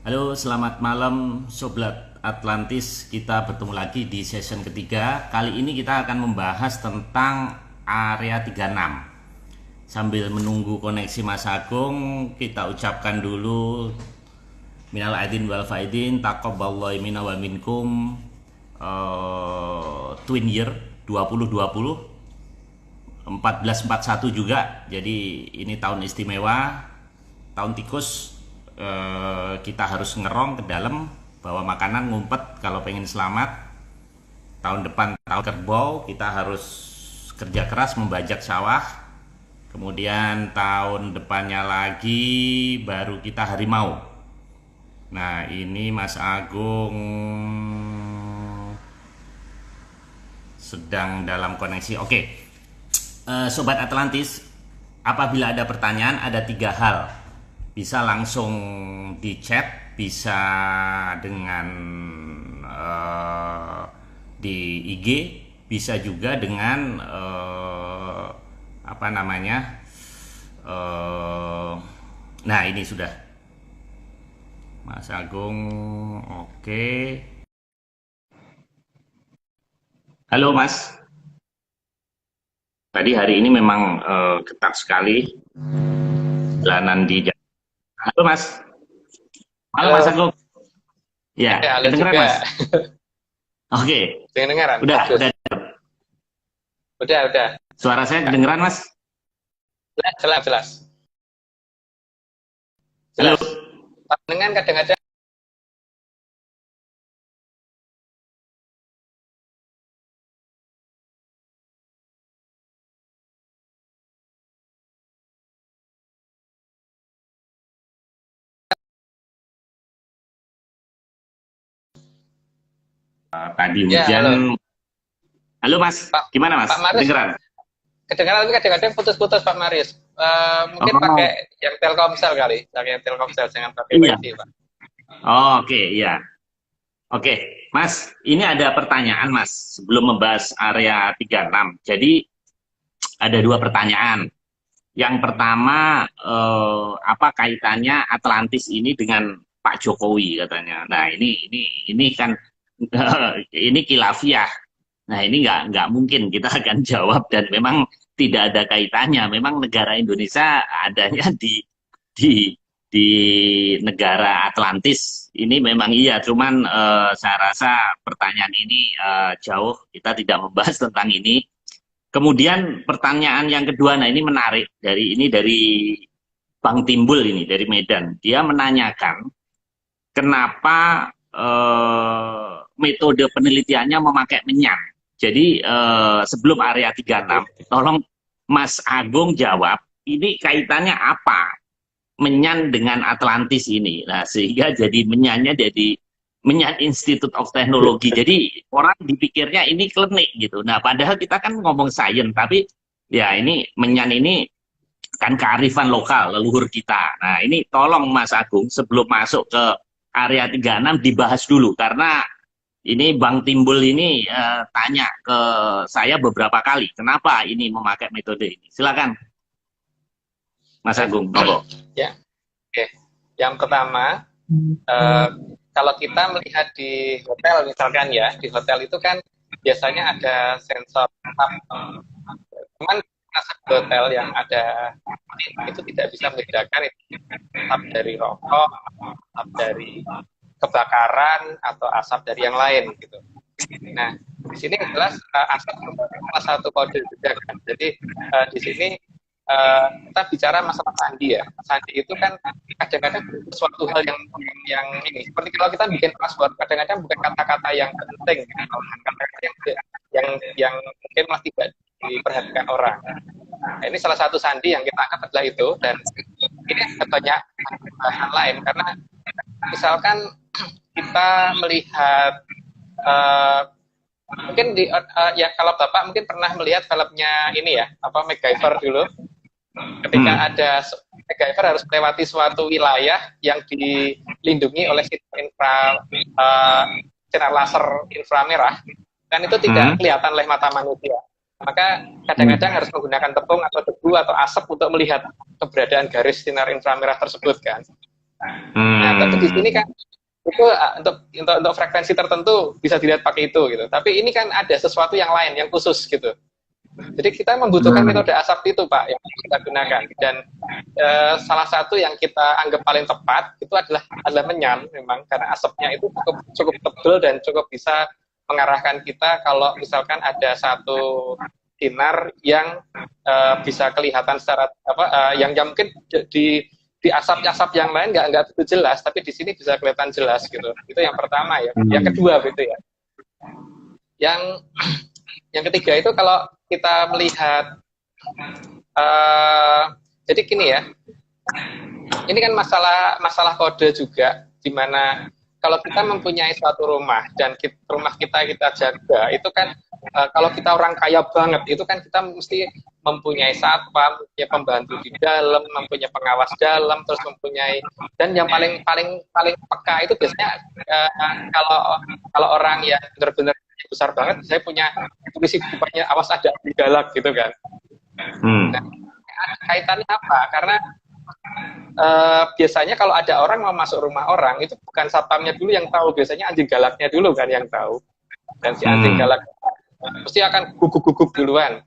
Halo, selamat malam Sobat Atlantis. Kita bertemu lagi di session ketiga. Kali ini kita akan membahas tentang area 36. Sambil menunggu koneksi Mas Agung, kita ucapkan dulu minal aidin wal faidin, taqabbalallahu minna wa minkum, twin year 2020 1441 juga. Jadi ini tahun istimewa, tahun tikus. Kita harus ngerong ke dalam, bawa makanan, ngumpet kalau pengen selamat. Tahun depan tahun kerbau, kita harus kerja keras membajak sawah. Kemudian tahun depannya lagi baru kita harimau. Nah, ini Mas Agung sedang dalam koneksi. Oke. Sobat Atlantis, apabila ada pertanyaan, ada tiga hal. Bisa langsung di chat, bisa dengan di IG, bisa juga dengan apa namanya. Nah, ini sudah Mas Agung. Oke. Halo Mas. Tadi hari ini memang ketat sekali jalanan di Jakarta. Halo Mas. Halo Mas Halo, Agung. Ya, ya, halo kedengeran juga. Mas. Oke. Dengeran, Udah. bagus. Udah. Suara saya kedengeran Mas. Jelas, jelas. Halo. Jelas. Dengan kadang-kadang Tadi ya, halo. hujan. Halo Mas, Pak gimana Mas? Pak Marius, Kedengeran? kedengaran tapi kadang-kadang putus-putus Pak Marius. Mungkin Oh, pakai yang Telkomsel kali, pakai yang Telkomsel jangan pakai iya. WiFi, Pak. Oh, oke, iya. Oke, Mas, ini ada pertanyaan Mas sebelum membahas area 36. Jadi ada dua pertanyaan. Yang pertama, apa kaitannya Atlantis ini dengan Pak Jokowi katanya. Nah, ini kan ini kilafiah. Nah, ini nggak mungkin kita akan jawab, dan memang tidak ada kaitannya. Memang negara Indonesia adanya di di negara Atlantis. Ini memang iya, cuman saya rasa pertanyaan ini jauh. Kita tidak membahas tentang ini. Kemudian pertanyaan yang kedua, nah ini menarik, dari Bang Timbul ini dari Medan. Dia menanyakan kenapa metode penelitiannya memakai menyan. Jadi sebelum area 36, tolong Mas Agung jawab, ini kaitannya apa menyan dengan Atlantis ini. Nah, sehingga jadi menyannya jadi menyan Institute of Technology. Jadi orang dipikirnya ini klinik gitu. Nah, padahal kita kan ngomong sains, tapi ya ini menyan ini kan kearifan lokal leluhur kita. Nah, ini tolong Mas Agung sebelum masuk ke area 36 dibahas dulu, karena ini Bang Timbul ini tanya ke saya beberapa kali kenapa ini memakai metode ini. Silakan Mas Baik. Agung, monggo. Ya, oke. Yang pertama, eh, kalau kita melihat di hotel misalkan ya, di hotel itu kan biasanya ada sensor tap. Cuman asap di hotel yang ada itu tidak bisa membedakan itu asap dari rokok, asap dari kebakaran atau asap dari yang lain gitu. Nah, di sini jelas asap salah satu kode juga kan. Jadi di sini kita bicara masalah sandi ya. Sandi itu kan kadang-kadang suatu hal yang ini. Seperti kalau kita bikin password, kadang-kadang bukan kata-kata yang penting, kata-kata yang mungkin masih tidak diperhatikan orang. Nah, ini salah satu sandi yang kita angkat adalah itu, dan ini ada banyak hal lain karena misalkan kita melihat mungkin ya kalau Bapak mungkin pernah melihat filmnya ini ya, apa MacGyver dulu. Ketika ada MacGyver harus melewati suatu wilayah yang dilindungi oleh sinar laser inframerah, kan itu tidak kelihatan oleh mata manusia. Maka kadang-kadang harus menggunakan tepung atau debu atau asap untuk melihat keberadaan garis sinar inframerah tersebut kan. Nah, tapi di sini kan itu untuk frekuensi tertentu bisa dilihat pakai itu gitu. Tapi ini kan ada sesuatu yang lain yang khusus gitu. Jadi kita membutuhkan metode asap itu Pak yang kita gunakan, dan salah satu yang kita anggap paling tepat itu adalah menyan, memang karena asapnya itu cukup tebal dan cukup bisa mengarahkan kita kalau misalkan ada satu sinar yang bisa kelihatan secara yang mungkin di asap-asap yang lain nggak begitu jelas, tapi di sini bisa kelihatan jelas gitu. Itu yang pertama ya. Yang kedua gitu ya. Yang ketiga itu kalau kita melihat, jadi gini ya, ini kan masalah kode juga, di mana kalau kita mempunyai suatu rumah dan rumah kita jaga, itu kan kalau kita orang kaya banget, itu kan kita mesti mempunyai satpam, mempunyai pembantu di dalam, mempunyai pengawas dalam, terus mempunyai, dan yang paling peka itu biasanya kalau orang yang benar-benar besar banget, saya punya tulis banyak, awas ada di galak gitu kan. Nah, kaitannya apa? Karena biasanya kalau ada orang mau masuk rumah orang, itu bukan satpamnya dulu yang tahu, biasanya anjing galaknya dulu kan yang tahu. Dan si anjing galak pasti akan guguk-guguk duluan.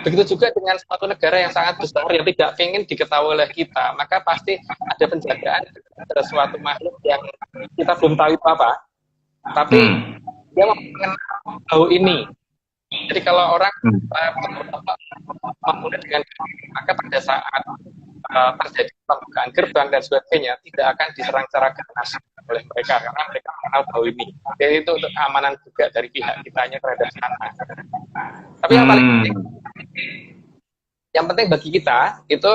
Begitu juga dengan suatu negara yang sangat besar yang tidak ingin diketahui oleh kita, maka pasti ada penjagaan terhadap suatu makhluk yang kita belum tahu itu apa, tapi dia mengenal bau ini. Jadi kalau orang memulai dengan, maka pada saat terjadi pembukaan gerbang dan sebagainya tidak akan diserang secara ganas oleh mereka karena mereka mengenal bau ini. Jadi itu untuk keamanan juga dari pihak kitanya terhadap sana. Tapi yang penting bagi kita itu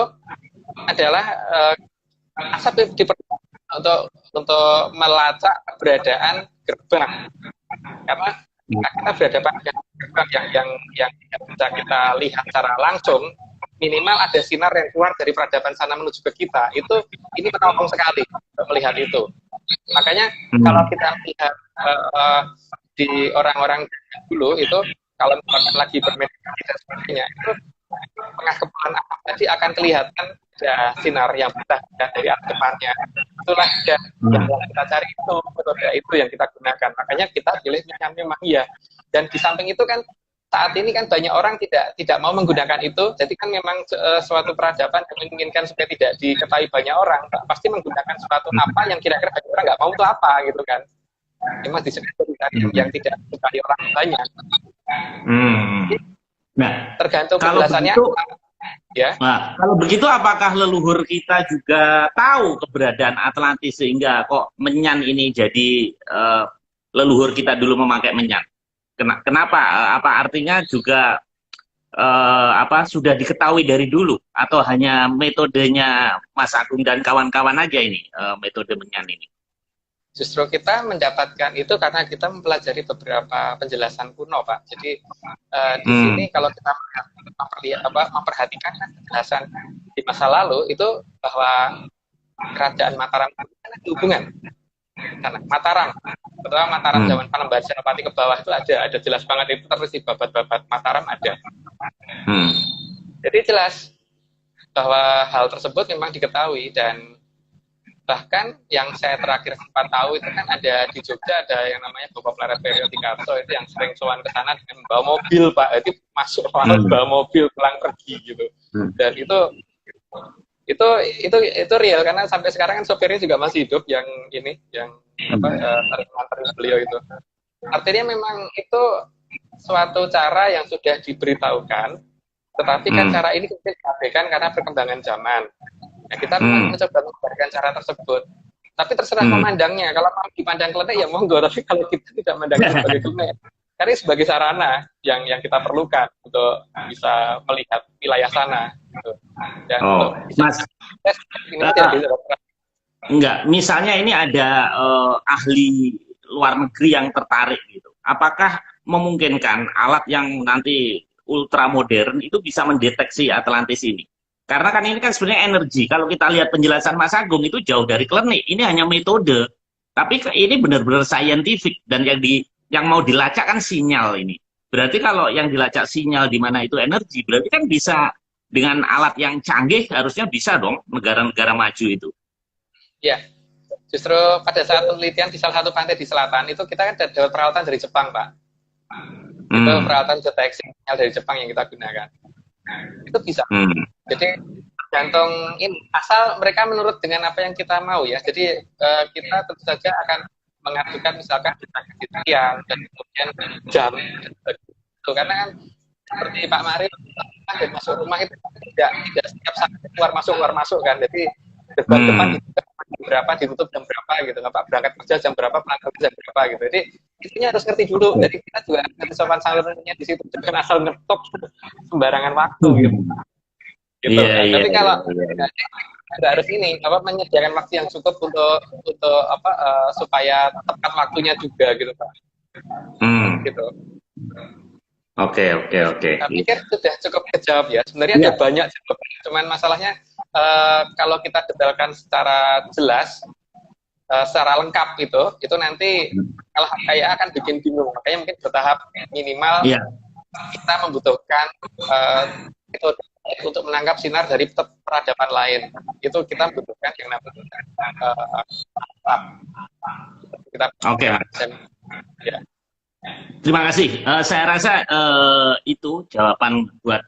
adalah asap diperlukan untuk melacak keberadaan gerbang, karena kita berhadapan dengan gerbang yang bisa kita lihat secara langsung, minimal ada sinar yang keluar dari peradaban sana menuju ke kita. Ini menolong sekali untuk melihat itu. Makanya kalau kita lihat di orang-orang dulu itu, kalau misalkan lagi bermeditasi dan sebagainya, itu tengah kepulan asap tadi akan kelihatan ada sinar yang bertahan dari arah depannya. Itulah yang kita cari, itu metode itu yang kita gunakan. Makanya kita pilih memang iya. Dan di samping itu kan saat ini kan banyak orang tidak mau menggunakan itu. Jadi kan memang suatu peradaban yang menginginkan supaya tidak diketahui banyak orang, pasti menggunakan suatu apa yang kira-kira banyak orang nggak mau itu apa gitu kan. Memang disebut yang tidak diketahui orang banyak. Nah, tergantung penjelasannya. Ya. Nah, kalau begitu apakah leluhur kita juga tahu keberadaan Atlantis sehingga kok menyan ini jadi leluhur kita dulu memakai menyan? Kenapa? Apa artinya juga sudah diketahui dari dulu atau hanya metodenya Mas Agung dan kawan-kawan aja ini metode menyan ini? Justru kita mendapatkan itu karena kita mempelajari beberapa penjelasan kuno, Pak. Jadi di sini kalau kita memperhatikan penjelasan di masa lalu itu bahwa kerajaan Mataram ada hubungan. Karena Mataram, terutama Mataram zaman Panembahan Senopati ke bawah itu ada jelas banget, itu terus di babat-babat Mataram ada. Jadi jelas bahwa hal tersebut memang diketahui, dan bahkan yang saya terakhir sempat tahu itu kan ada di Jogja ada yang namanya Bapak Pleret Periodikato, itu yang sering sowan ke sana dengan bawa mobil, Pak. Itu masuk laut bawa mobil pulang pergi gitu. Dan itu real karena sampai sekarang kan sopirnya juga masih hidup yang nganterin beliau itu. Artinya memang itu suatu cara yang sudah diberitahukan, tetapi kan cara ini kita diabaikan karena perkembangan zaman. Nah, kita mencoba mengajarkan cara tersebut, tapi terserah memandangnya. Kalau mau dipandang klenik ya monggo, tapi kalau kita tidak memandangnya sebagai klenik, karena sebagai sarana yang kita perlukan untuk bisa melihat wilayah sana. Gitu. Dan Mas, enggak, misalnya ini ada ahli luar negeri yang tertarik gitu. Apakah memungkinkan alat yang nanti ultra modern itu bisa mendeteksi Atlantis ini? Karena kan ini kan sebenarnya energi. Kalau kita lihat penjelasan Mas Agung itu jauh dari klinik. Ini hanya metode. Tapi ini benar-benar scientific, dan yang mau dilacak kan sinyal ini. Berarti kalau yang dilacak sinyal di mana itu energi, berarti kan bisa dengan alat yang canggih, harusnya bisa dong negara-negara maju itu. Ya, justru pada saat penelitian di salah satu pantai di selatan itu kita kan ada peralatan dari Jepang, Pak. Itu Hmm. peralatan deteksi sinyal dari Jepang yang kita gunakan. Itu bisa. Hmm. Jadi tergantung ini, asal mereka menurut dengan apa yang kita mau ya. Jadi kita tentu saja akan mengajukan misalkan sekian dan kemudian jam itu karena kan seperti Pak Mari dan masuk rumah itu tidak setiap saat keluar masuk kan. Jadi gerbang depan dibuka jam berapa, ditutup jam berapa gitu. Bapak berangkat kerja jam berapa, pulang kerja jam berapa gitu. Jadi intinya harus ngerti dulu. Jadi kita juga ngerti sopan santunnya di situ. Jangan asal ngetok sembarangan waktu gitu. Gitu Iya, kan. iya, Tapi iya, kalau iya. nggak harus ini, apa menyediakan waktu yang cukup untuk apa supaya tepat waktunya juga gitu Pak. Hmm. Gitu. Oke, oke, oke. Saya pikir sudah cukup kejawab ya. Sebenarnya ada Iya. banyak jawaban. Cuman masalahnya kalau kita detailkan secara jelas, secara lengkap itu nanti kalau kayak akan bikin bingung. Makanya mungkin bertahap minimal Iya. kita membutuhkan metode untuk menangkap sinar dari peradaban lain. Itu kita membutuhkan yang namanya kita Oke, Mas. ya. Terima kasih. Saya rasa itu jawaban buat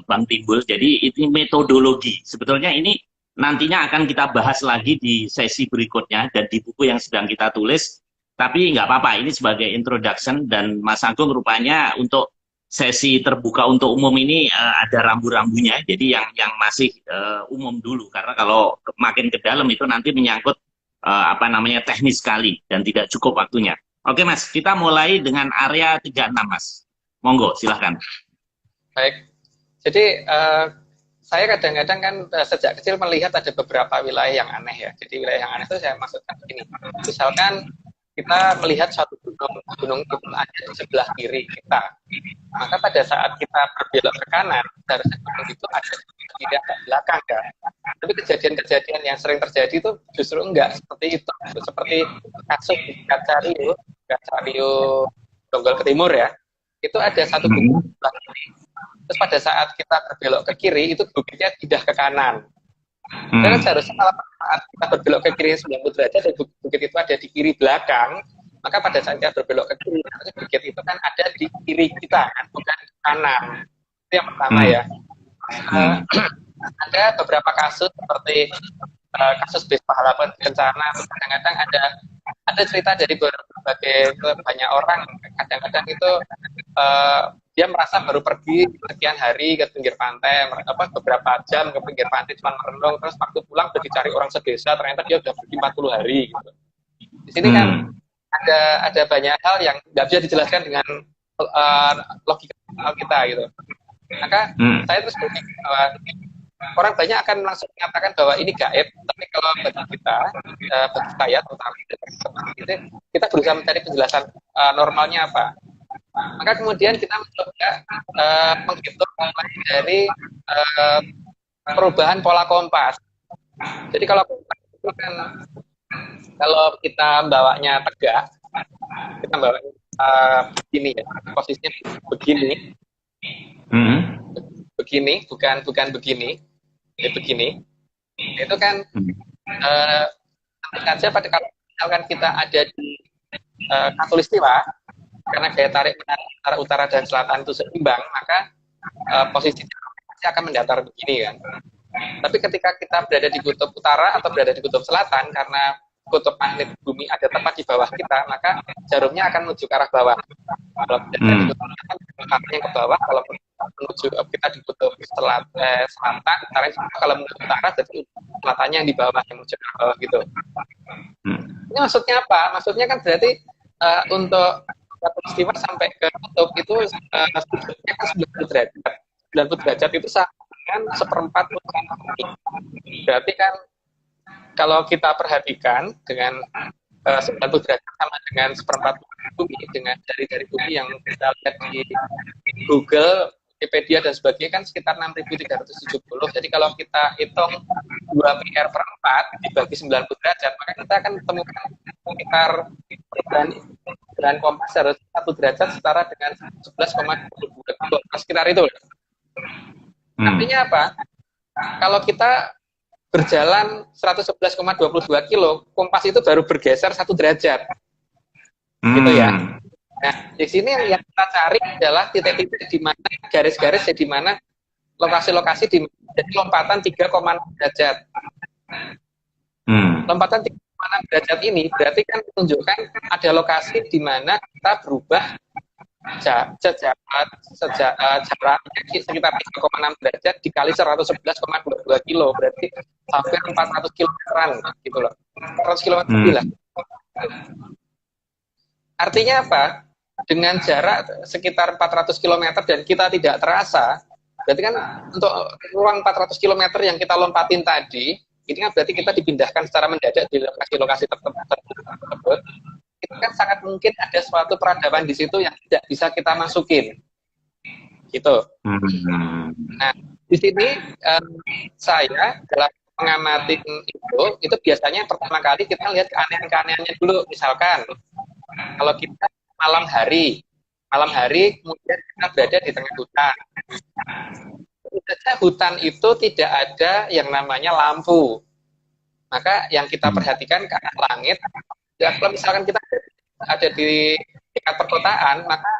Bang Timbul. Jadi ini metodologi. Sebetulnya ini nantinya akan kita bahas lagi di sesi berikutnya dan di buku yang sedang kita tulis. Tapi nggak apa-apa, ini sebagai introduction dan Mas Agung rupanya untuk sesi terbuka untuk umum ini ada rambu-rambunya. Jadi yang masih umum dulu karena kalau makin ke dalam itu nanti menyangkut apa namanya teknis sekali dan tidak cukup waktunya. Oke Mas, kita mulai dengan area 36 Mas. Monggo, silahkan. Baik. Jadi saya kadang-kadang kan sejak kecil melihat ada beberapa wilayah yang aneh ya. Jadi wilayah yang aneh itu saya maksudkan begini. Misalkan kita melihat suatu gunung itu ada di sebelah kiri kita. Maka pada saat kita berbelok ke kanan, seharusnya gunung itu ada di kiri atau belakang kan. Tapi kejadian-kejadian yang sering terjadi itu justru enggak seperti itu. Seperti kasus di Gacario Donggol ke timur ya. Itu ada satu bukit sebelah kiri. Terus pada saat kita berbelok ke kiri, itu bukitnya pindah ke kanan. Karena seharusnya kalau saat kita berbelok ke kiri 90 derajat dan bukit itu ada di kiri belakang, maka pada saat kita berbelok ke kiri, bukit itu kan ada di kiri kita, kan? Bukan di kanan. Itu yang pertama ya. Ada beberapa kasus seperti kasus bis pahlawan bencana, kadang-kadang ada cerita dari berbagai banyak orang, kadang-kadang itu dia merasa baru pergi sekian hari ke pinggir pantai, beberapa jam ke pinggir pantai cuma merenung, terus waktu pulang udah dicari orang sedesa, ternyata dia udah pergi 40 hari gitu. Di sini kan ada banyak hal yang nggak bisa dijelaskan dengan logika kita gitu. Maka saya terus berpikir bahwa orang banyak akan langsung mengatakan bahwa ini gaib, tapi kalau bagi kita, bagi saya terutama kita berusaha mencari penjelasan normalnya apa. Maka kemudian kita mencoba menghitung dari perubahan pola kompas. Jadi kalau itu kan kalau kita bawanya tegak, kita bawanya begini ya, posisinya begini, begini, bukan begini, begini. Itu kan saja pada kalau misalkan kita ada di Katulistiwa, karena daya tarik antara utara dan selatan itu seimbang, maka posisinya akan mendatar begini kan. Tapi ketika kita berada di kutub utara atau berada di kutub selatan, karena kutub magnet bumi ada tepat di bawah kita, maka jarumnya akan menuju ke arah bawah. Kalau berada di kutub selatan, arahnya ke bawah. Kalau menuju kita di kutub selatan, kalau menuju utara, berarti selatannya yang di bawah, yang menuju ke bawah gitu. Ini maksudnya apa? Maksudnya kan berarti untuk peristiwa sampai ke kutub itu sudutnya kan 90 derajat. 90 derajat itu sama dengan seperempat bumi. Berarti kan kalau kita perhatikan dengan 90 derajat sama dengan seperempat bumi, dengan dari bumi yang kita lihat di Google, Wikipedia dan sebagainya kan sekitar 6.370. Jadi kalau kita hitung 2 PR per 4 dibagi 90 derajat, maka kita akan temukan sekitar perubahan kompas harus 1 derajat setara dengan 11,22 sekitar itu. Artinya apa? Kalau kita berjalan 111,22 kilo, kompas itu baru bergeser 1 derajat. Gitu ya. Nah, di sini yang kita cari adalah titik-titik di mana garis-garis di mana lokasi-lokasi di jadi lompatan 3,6 derajat. Lompatan 3,6 derajat ini berarti kan menunjukkan ada lokasi di mana kita berubah jaraknya sekitar 3,6 derajat dikali 111,22 kilo, berarti hampir 400 kilometeran gitu loh. 400 kilometer lebih lah. Artinya apa? Dengan jarak sekitar 400 km dan kita tidak terasa, berarti kan untuk ruang 400 km yang kita lompatin tadi, ini kan berarti kita dipindahkan secara mendadak di lokasi-lokasi tersebut. Itu kan sangat mungkin ada suatu peradaban di situ yang tidak bisa kita masukin. Gitu. Nah, di sini saya dalam mengamati itu biasanya pertama kali kita lihat keanehan-keanehannya dulu. Misalkan, kalau kita malam hari kemudian kita berada di tengah hutan. Hutan itu tidak ada yang namanya lampu. Maka yang kita perhatikan ke arah langit, ya kalau misalkan kita ada di tingkat perkotaan, maka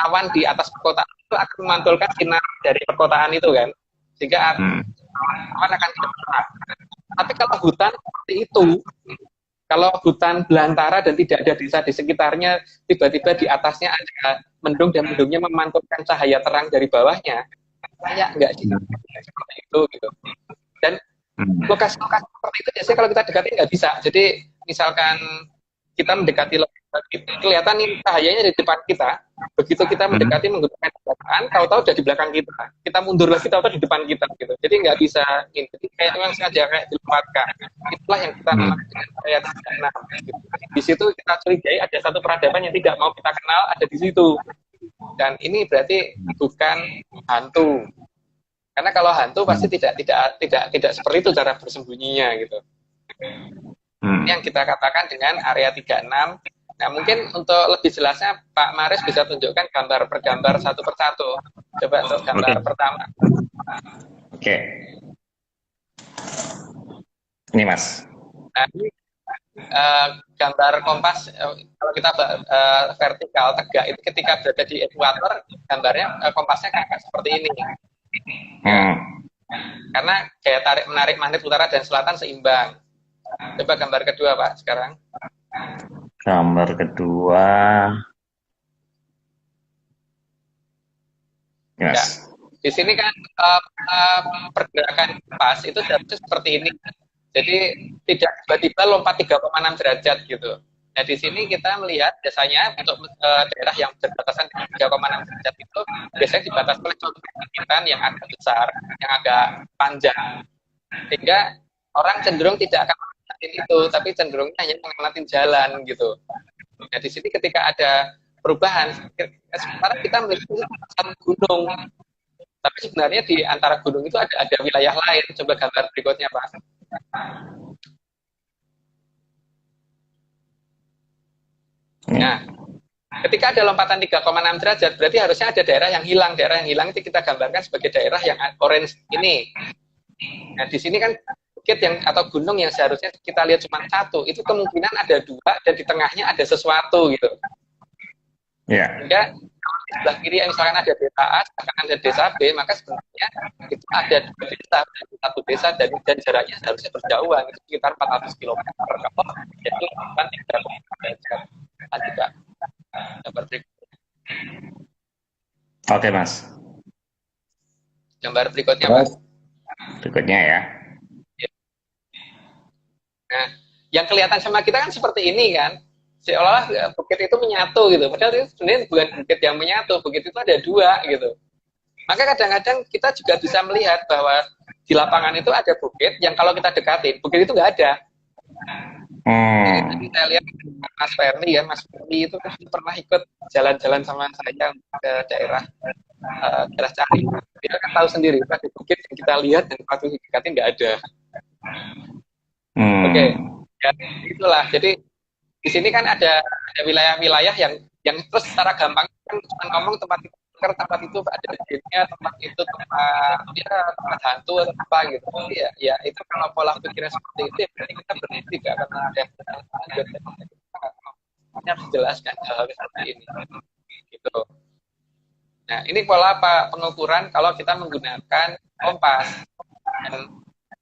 awan di atas perkotaan itu akan memantulkan sinar dari perkotaan itu kan, sehingga awan akan terang. Tapi kalau hutan seperti itu, kalau hutan belantara dan tidak ada desa di sekitarnya, tiba-tiba di atasnya ada mendung dan mendungnya memantulkan cahaya terang dari bawahnya, kayak nggak sih seperti itu gitu. Dan lokasi-lokasi seperti itu biasanya kalau kita dekati nggak bisa. Jadi misalkan kita mendekati lokasi, kelihatan nih cahayanya di depan kita. Begitu kita mendekati menggunakan kendaraan, tahu-tahu udah di belakang kita. Kita mundur lagi, tahu-tahu di depan kita gitu. Jadi nggak bisa ini. Jadi kayak memang sengaja kayak dilempatkan. Itulah yang kita namakan dengan area 36. Gitu. Di situ kita curigai ada satu peradaban yang tidak mau kita kenal ada di situ. Dan ini berarti bukan hantu. Karena kalau hantu pasti tidak seperti itu cara bersembunyinya gitu. Ini yang kita katakan dengan area 36. Nah, mungkin untuk lebih jelasnya Pak Maris bisa tunjukkan gambar per gambar satu persatu. Coba untuk gambar pertama. Oke. Ini Mas. Nah, ini gambar kompas kalau kita vertikal tegak itu ketika berada di ekuator, gambarnya kompasnya kayak seperti ini. Karena gaya tarik menarik magnet utara dan selatan seimbang. Coba gambar kedua Pak sekarang. Gambar kedua. Yes. Ya, di sini kan pergerakan kompas itu harusnya seperti ini. Jadi tidak tiba-tiba lompat 3,6 derajat gitu. Nah di sini kita melihat biasanya untuk daerah yang berbatasan dengan 3,6 derajat itu biasanya dibatasi oleh contoh perbukitan yang agak besar, yang agak panjang, sehingga orang cenderung tidak akan mengamati itu, tapi cenderungnya hanya mengamati jalan gitu. Nah di sini ketika ada perubahan, sekarang kita melihat satu gunung, tapi sebenarnya di antara gunung itu ada wilayah lain. Coba gambar berikutnya Pak. Nah, ketika ada lompatan 3,6 derajat, berarti harusnya ada daerah yang hilang. Daerah yang hilang itu kita gambarkan sebagai daerah yang orange ini. Nah, di sini kan bukit yang atau gunung yang seharusnya kita lihat cuma satu, itu kemungkinan ada dua dan di tengahnya ada sesuatu gitu. Sehingga kalau di sebelah kiri misalkan ada desa A, misalkan ada desa B, maka sebenarnya itu ada dua desa, satu desa dan jaraknya seharusnya berjauhan, itu sekitar 400 km. Kalau jadi lompatan 3,6 derajat. Lanjut Pak. Gambar berikutnya. Oke Mas. Gambar berikutnya Pak. Berikutnya ya. Nah, yang kelihatan sama kita kan seperti ini kan. Seolah-olah bukit itu menyatu gitu. Padahal itu sebenarnya bukan bukit yang menyatu, bukit itu ada dua gitu. Maka kadang-kadang kita juga bisa melihat bahwa di lapangan itu ada bukit yang kalau kita dekatin, bukit itu nggak ada. Jadi saya lihat Mas Ferli ya, Mas Ferli itu kan pernah ikut jalan-jalan sama saya ke daerah Cari. Dia kan tahu sendiri, ada bukit yang kita lihat dan waktu dekatin nggak ada. Oke, ya, itulah. Jadi di sini kan ada wilayah-wilayah yang terus secara gampang kan cuma ngomong tempat angker tempat itu ada jinnya, tempat itu tempat hantu atau apa gitu. Ya itu kalau pola pikirnya seperti itu, ya berarti kita berarti tidak akan ada yang lanjut. Ini harus dijelaskan hal-hal seperti ini. Gitu. Nah, ini pola pengukuran kalau kita menggunakan kompas. Dan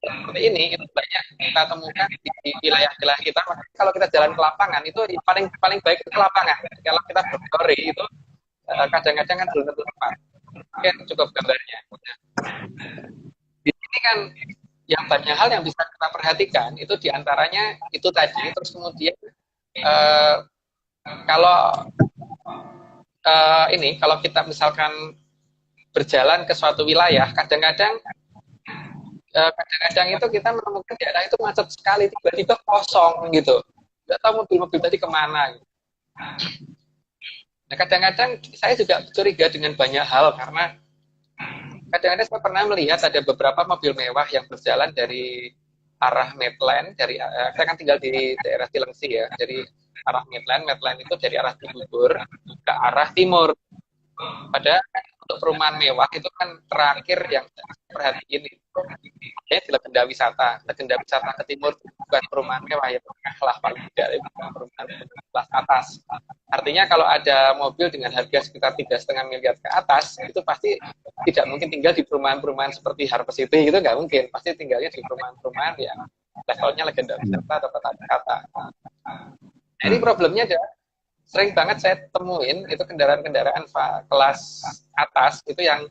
seperti ini itu banyak kita temukan di wilayah-wilayah kita. Kalau kita jalan ke lapangan itu paling baik itu ke lapangan. Kalau kita berteori itu kadang-kadang kan belum tentu tepat. Mungkin cukup gambarnya. Di sini kan yang banyak hal yang bisa kita perhatikan itu diantaranya itu tadi. Terus kemudian kalau kalau kita misalkan berjalan ke suatu wilayah, kadang-kadang itu kita menemukan daerah itu macet sekali, tiba-tiba kosong gitu, nggak tahu mobil-mobil tadi kemana gitu. Nah, kadang-kadang saya juga curiga dengan banyak hal, karena kadang-kadang saya pernah melihat ada beberapa mobil mewah yang berjalan dari arah Medland, saya kan tinggal di daerah Cilengsi ya, dari arah Medland itu dari arah Cibubur ke arah timur. Padahal untuk perumahan mewah itu kan terakhir yang saya perhatiin itu di Legenda Wisata. Legenda Wisata ke timur bukan perumahan mewah, ya lah paling tidak perumahan kelas atas. Artinya kalau ada mobil dengan harga sekitar 3,5 miliar ke atas, itu pasti tidak mungkin tinggal di perumahan-perumahan seperti Harvest City, gitu nggak mungkin. Pasti tinggalnya di perumahan-perumahan yang levelnya Legenda Wisata atau kata-kata. Ini problemnya adalah sering banget saya temuin itu kendaraan-kendaraan kelas atas itu yang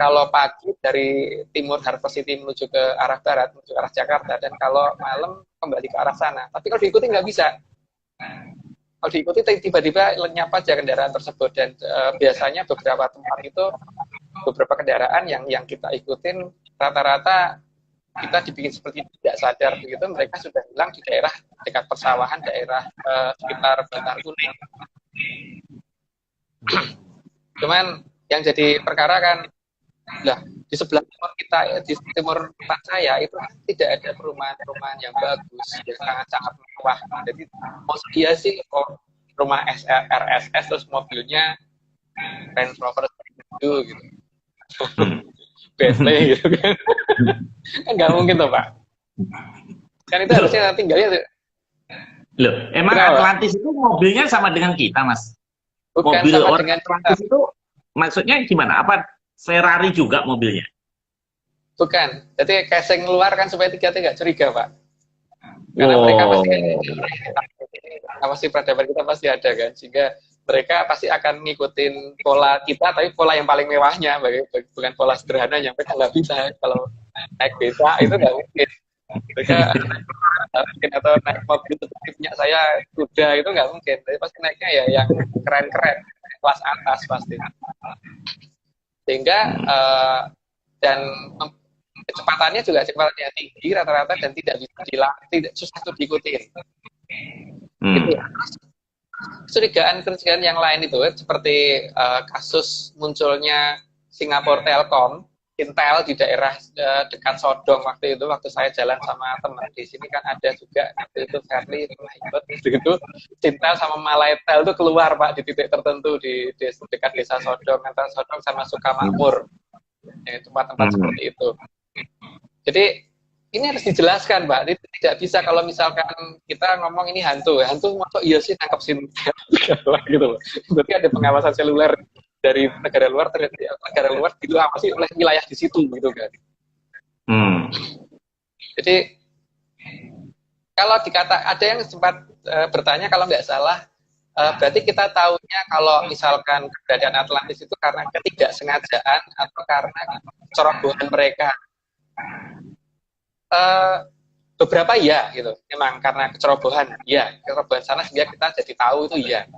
kalau pagi dari timur Harvest City menuju ke arah barat, menuju ke arah Jakarta, dan kalau malam kembali ke arah sana. Tapi kalau diikuti nggak bisa. Kalau diikuti tiba-tiba lenyap aja kendaraan tersebut, dan biasanya beberapa tempat itu, beberapa kendaraan yang kita ikutin rata-rata kita dibikin seperti tidak sadar begitu, mereka sudah hilang di daerah dekat persawahan, daerah sekitar Bantar Kuning. Cuman yang jadi perkara kan, lah di sebelah timur kita, di timur tempat saya itu tidak ada perumahan-perumahan yang bagus, ya sangat-sangat mewah. Jadi mau dia sih rumah RSS terus mobilnya Range Rover gitu. Bentley gitu kan. Kan nggak mungkin tuh Pak. Kan itu harusnya tinggalnya. Loh, emang kenapa? Atlantis itu mobilnya sama dengan kita, Mas? Bukan mobil sama orang dengan Atlantis itu maksudnya gimana? Apa Ferrari juga mobilnya? Bukan. Jadi casing luar kan supaya kita nggak curiga, Pak. Karena mereka pasti peradaban kita pasti ada kan, sehingga mereka pasti akan ngikutin pola kita, tapi pola yang paling mewahnya, bukan pola sederhana yang mereka nggak bisa. Kalau naik beta itu nggak mungkin. Mereka mungkin atau naik mobil seperti punya saya kuda itu nggak mungkin. Tapi pasti naiknya ya yang keren-keren, kelas atas pasti. Sehingga dan kecepatannya juga kecepatannya tinggi rata-rata dan tidak bisa tidak susah untuk diikuti. Gitu ya. Kecurigaan yang lain itu seperti kasus munculnya Singapore Telkom, Intel di daerah dekat Sodong waktu saya jalan sama teman di sini kan ada juga waktu itu Fairly pernah ikut begitu, Intel sama Malaytel itu keluar Pak di titik tertentu di dekat desa Sodong, antara Sodong sama Sukamakmur, tempat-tempat seperti itu. Jadi ini harus dijelaskan, Mbak. Ini tidak bisa kalau misalkan kita ngomong ini hantu masuk iya sih nangkep sini gitu loh. Berarti ada pengawasan seluler dari negara luar gitu apa sih oleh wilayah di situ gitu kan. Jadi kalau ada yang sempat bertanya kalau nggak salah berarti kita tahunya kalau misalkan keberadaan Atlantis itu karena ketidaksengajaan atau karena cerobohan mereka. Beberapa ya gitu, memang karena kecerobohan sana sehingga kita jadi tahu itu ya.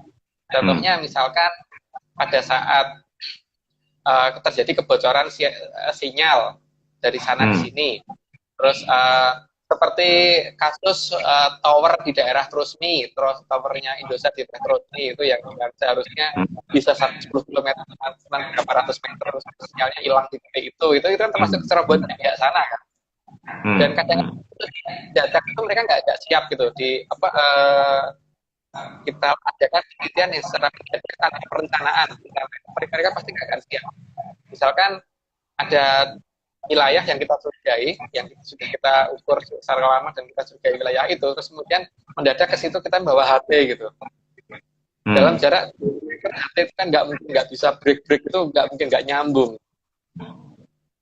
Contohnya misalkan pada saat terjadi kebocoran sinyal dari sana ke sini, terus seperti kasus tower di daerah Trusmi, terus towernya Indosat di daerah Trusmi itu yang seharusnya bisa 10 km, 800 meter, sinyalnya hilang di titik itu kan termasuk kecerobohan dari sana kan. Dan kadang data itu mereka nggak siap gitu kita adakan penelitian yang secara tanpa perencanaan, mereka pasti nggak akan siap. Misalkan ada wilayah yang kita curigai, yang sudah kita ukur secara lama dan kita curigai wilayah itu, terus kemudian mendadak ke situ kita bawa HT gitu. Dalam jarak HT itu kan nggak bisa break itu nggak nyambung.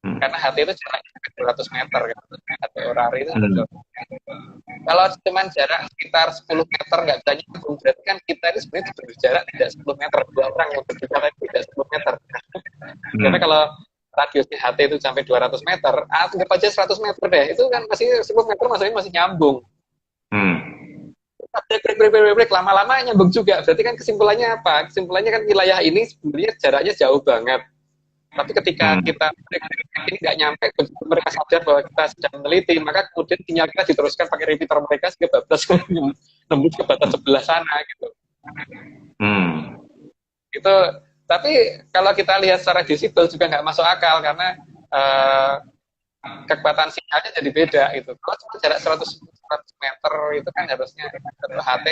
Karena HT itu jaraknya 200 meter kan. HT orari itu kalau cuma jarak sekitar 10 meter nggak bisa nyambung, berarti kan kita ini sebenarnya berjarak tidak 10 meter, dua orang yang berjarak tidak 10 meter. Karena kalau radiusnya HT itu sampai 200 meter, anggap aja 100 meter deh, itu kan masih 10 meter masih nyambung. Break, lama-lama nyambung juga. Berarti kan kesimpulannya apa? Kesimpulannya kan wilayah ini sebenarnya jaraknya jauh banget. Tapi ketika kita ini nggak nyampe, mereka sadar bahwa kita sedang meneliti, maka kemudian sinyal kita diteruskan pakai repeater mereka sehingga batas nembus ke batas sebelah sana gitu. Itu. Tapi kalau kita lihat secara digital juga nggak masuk akal karena kekuatan sinyalnya jadi beda gitu. Kalau cuma jarak 100 meter itu kan harusnya HT,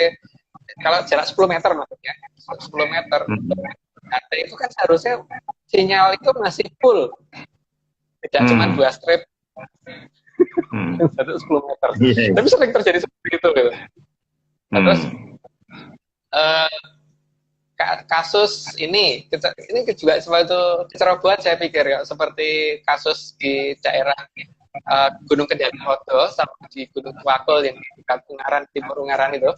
kalau jarak 10 meter maksudnya 10 meter HT itu kan seharusnya sinyal itu masih full, tidak cuma 2 strip 10 meter. Tapi sering terjadi seperti itu gitu. Terus kasus ini juga suatu cerobohan saya pikir ya, seperti kasus di daerah Gunung Kendali Modo sama di Gunung Wakul yang di Ungaran, Timur Ungaran itu,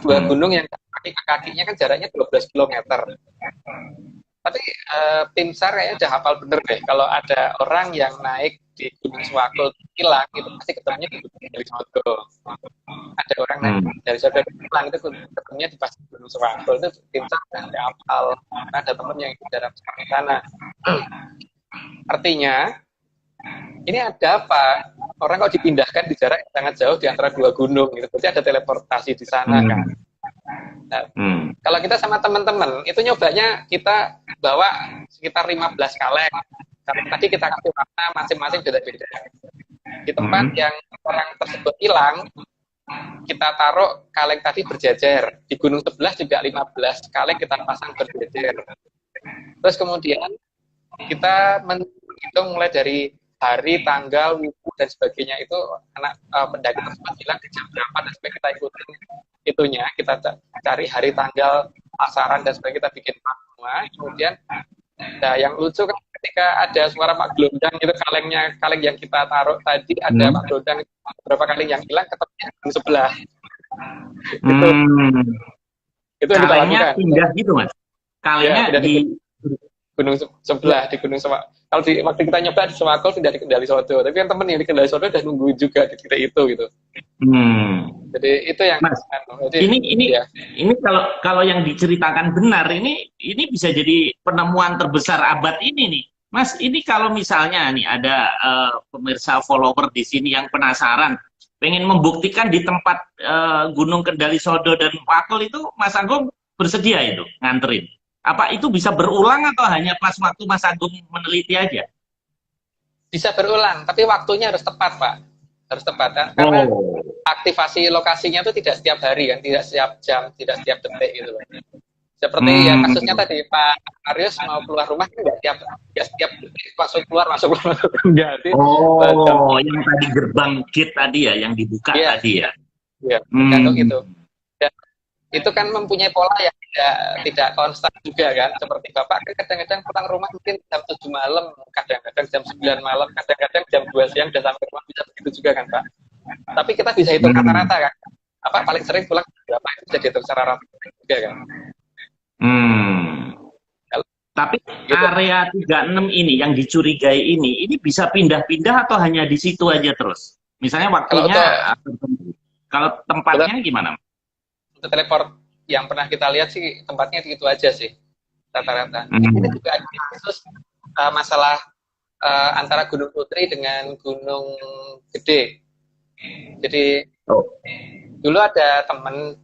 dua gunung yang kakinya kan jaraknya 12 km. Tapi tim SAR kayaknya udah hafal bener deh, kalau ada orang yang naik di Gunung Swakul hilang, itu pasti ketemunya di Gunung Kendali Modo. Ada orang naik dari Sodo hilang, itu ketemunya di pasti Gunung Swakul. Itu tim SAR udah hafal, karena ada temen yang di dalam sana. Artinya ini ada apa? Orang kok dipindahkan di jarak yang sangat jauh di antara dua gunung gitu. Berarti ada teleportasi di sana kan. Nah, kalau kita sama teman-teman itu nyobanya kita bawa sekitar 15 kaleng. Karena tadi kita kasih warna masing-masing beda-beda. Di tempat yang orang tersebut hilang, kita taruh kaleng tadi berjejer. Di gunung sebelah juga 15 kaleng kita pasang berjejer. Terus kemudian kita menghitung mulai dari hari, tanggal, waktu dan sebagainya itu anak pendaki tersebut bilang di jam berapa dan sebagainya, kita ikutin itunya, kita cari hari, tanggal, pasaran dan sebagainya, kita bikin semua. Kemudian nah, yang lucu kan ketika ada suara Pak Glondang itu kaleng yang kita taruh tadi ada Pak Glondang, beberapa kaleng yang hilang ketemunya di sebelah. Itu yang kita lakukan. Pindah gitu Mas. Kalengnya ya, di gunung sebelah, di gunung sebelah. Kalau di waktu kita nyoba di Sewakul tidak di Kendali Sodo, tapi kan temen yang di Kendali Sodo udah nunggu juga di titik itu gitu. Jadi itu yang Mas, jadi, ini kalau yang diceritakan benar ini bisa jadi penemuan terbesar abad ini nih. Mas, ini kalau misalnya nih ada pemirsa follower di sini yang penasaran, pengen membuktikan di tempat Gunung Kendali Sodo dan Wakul itu, Mas Agung bersedia itu nganterin? Apa itu bisa berulang atau hanya pas waktu Mas Agung meneliti aja? Bisa berulang, tapi waktunya harus tepat, Pak. Harus tepat, kan? Karena aktivasi lokasinya itu tidak setiap hari, kan? Tidak setiap jam, tidak setiap detik gitu. Seperti yang kasusnya tadi, Pak Arius mau keluar rumah, nggak setiap detik masuk keluar. Enggak. Yang tadi gerbang gate tadi ya, yang dibuka tadi ya? Iya, tergantung itu. Dan itu kan mempunyai pola yang tidak konstan juga kan, seperti Bapak kan kadang-kadang pulang rumah mungkin jam 7 malam, kadang-kadang jam 9 malam, kadang-kadang jam 2 siang udah sampai rumah, bisa begitu juga kan Pak. Tapi kita bisa hitung rata-rata kan, apa paling sering pulang berapa, itu bisa dihitung secara rata juga kan. Tapi gitu. Area 36 ini yang dicurigai ini bisa pindah-pindah atau hanya di situ aja terus? Misalnya waktunya, kalau tempatnya gimana? Untuk teleport yang pernah kita lihat sih tempatnya itu aja sih rata-rata. Ini juga ada kasus masalah antara Gunung Putri dengan Gunung Gede. Jadi dulu ada teman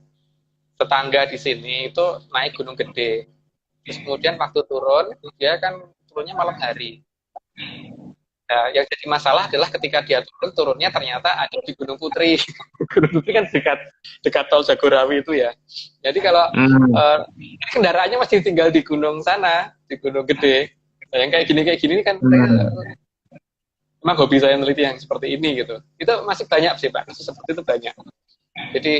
tetangga di sini itu naik Gunung Gede. Terus kemudian waktu turun dia kan turunnya malam hari. Yang jadi masalah adalah ketika dia turunnya ternyata ada di Gunung Putri. Gunung Putri kan dekat tol Jagorawi itu ya. Jadi kalau kendaraannya masih tinggal di gunung sana, di Gunung Gede. Nah, yang kayak gini kan memang hobi saya meneliti yang seperti ini gitu. Itu masih banyak sih Pak, kasus seperti itu banyak. Jadi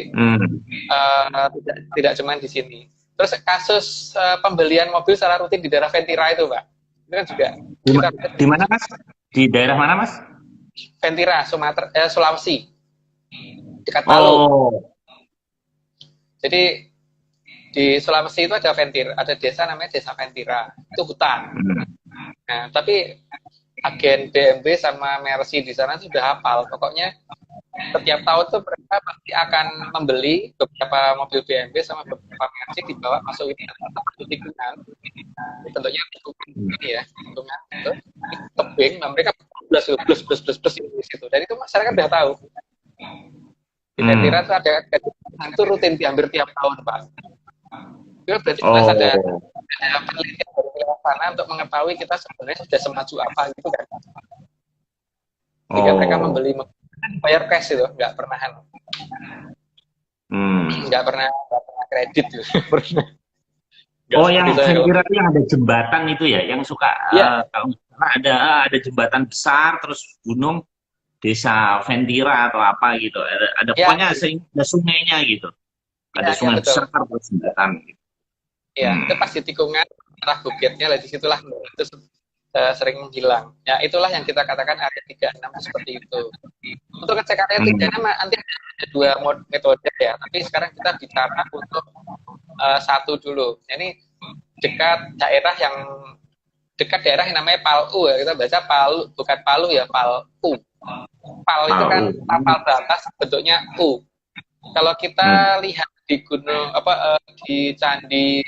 tidak cuma di sini. Terus kasus pembelian mobil secara rutin di daerah Ventira itu Pak, itu kan juga. Di mana Mas? Di daerah mana Mas? Ventira, Sulawesi, dekat Palu. Oh. Jadi di Sulawesi itu ada Ventira, ada desa namanya Desa Ventira, itu hutan. Nah, tapi agen BMW sama Mercy di sana sudah hafal. Pokoknya setiap tahun tuh mereka pasti akan membeli beberapa mobil BMW sama beberapa Mercy dibawa masuk satu tikungan. Tentunya ini ya, tikungan itu tebing. Nah, mereka plus di situ. Dan itu masyarakat udah tahu. Di Ventira tuh ada itu rutin hampir tiap tahun Pak. Itu berarti ada penelitian dari luar sana untuk mengetahui kita sebenarnya sudah semaju apa gitu kan. Jika mereka membeli bayar cash itu, nggak pernah kredit gitu. Yang Ventira itu yang ada jembatan itu ya, yang suka kalau ada jembatan besar terus gunung Desa Ventira atau apa gitu, ada pokoknya ada sungainya gitu, ada sungai besar terus jembatan gitu. Iya, itu pasti tikungan arah bukitnya lah, disitulah itu sering menghilang. Ya itulah yang kita katakan area 36 seperti itu. Untuk ngecek area 36 nanti ada dua metode ya, tapi sekarang kita bicara untuk satu dulu. Ini dekat daerah yang namanya Palu ya, kita baca Palu, bukan Palu ya, Palu. Pal itu kan tapal batas bentuknya U. Kalau kita lihat di gunung di Candi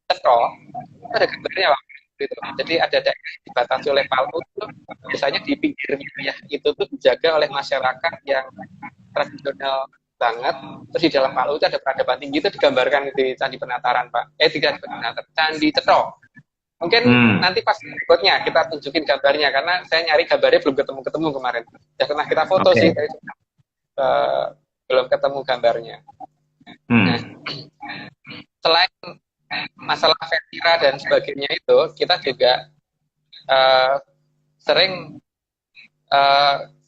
Cetro, itu ada gambarnya gitu. Jadi ada daerah dibatasi oleh Palu itu biasanya di pinggir wilayah itu tuh dijaga oleh masyarakat yang tradisional banget. Terus di dalam Palu itu ada peradaban tinggi, itu digambarkan di Candi Penataran Pak. Tidak Penataran, Candi Cetro. Mungkin nanti pas berikutnya kita tunjukin gambarnya, karena saya nyari gambarnya belum ketemu kemarin. Ya pernah kita foto sih, belum ketemu gambarnya. Nah, selain masalah Ventira dan sebagainya itu, kita juga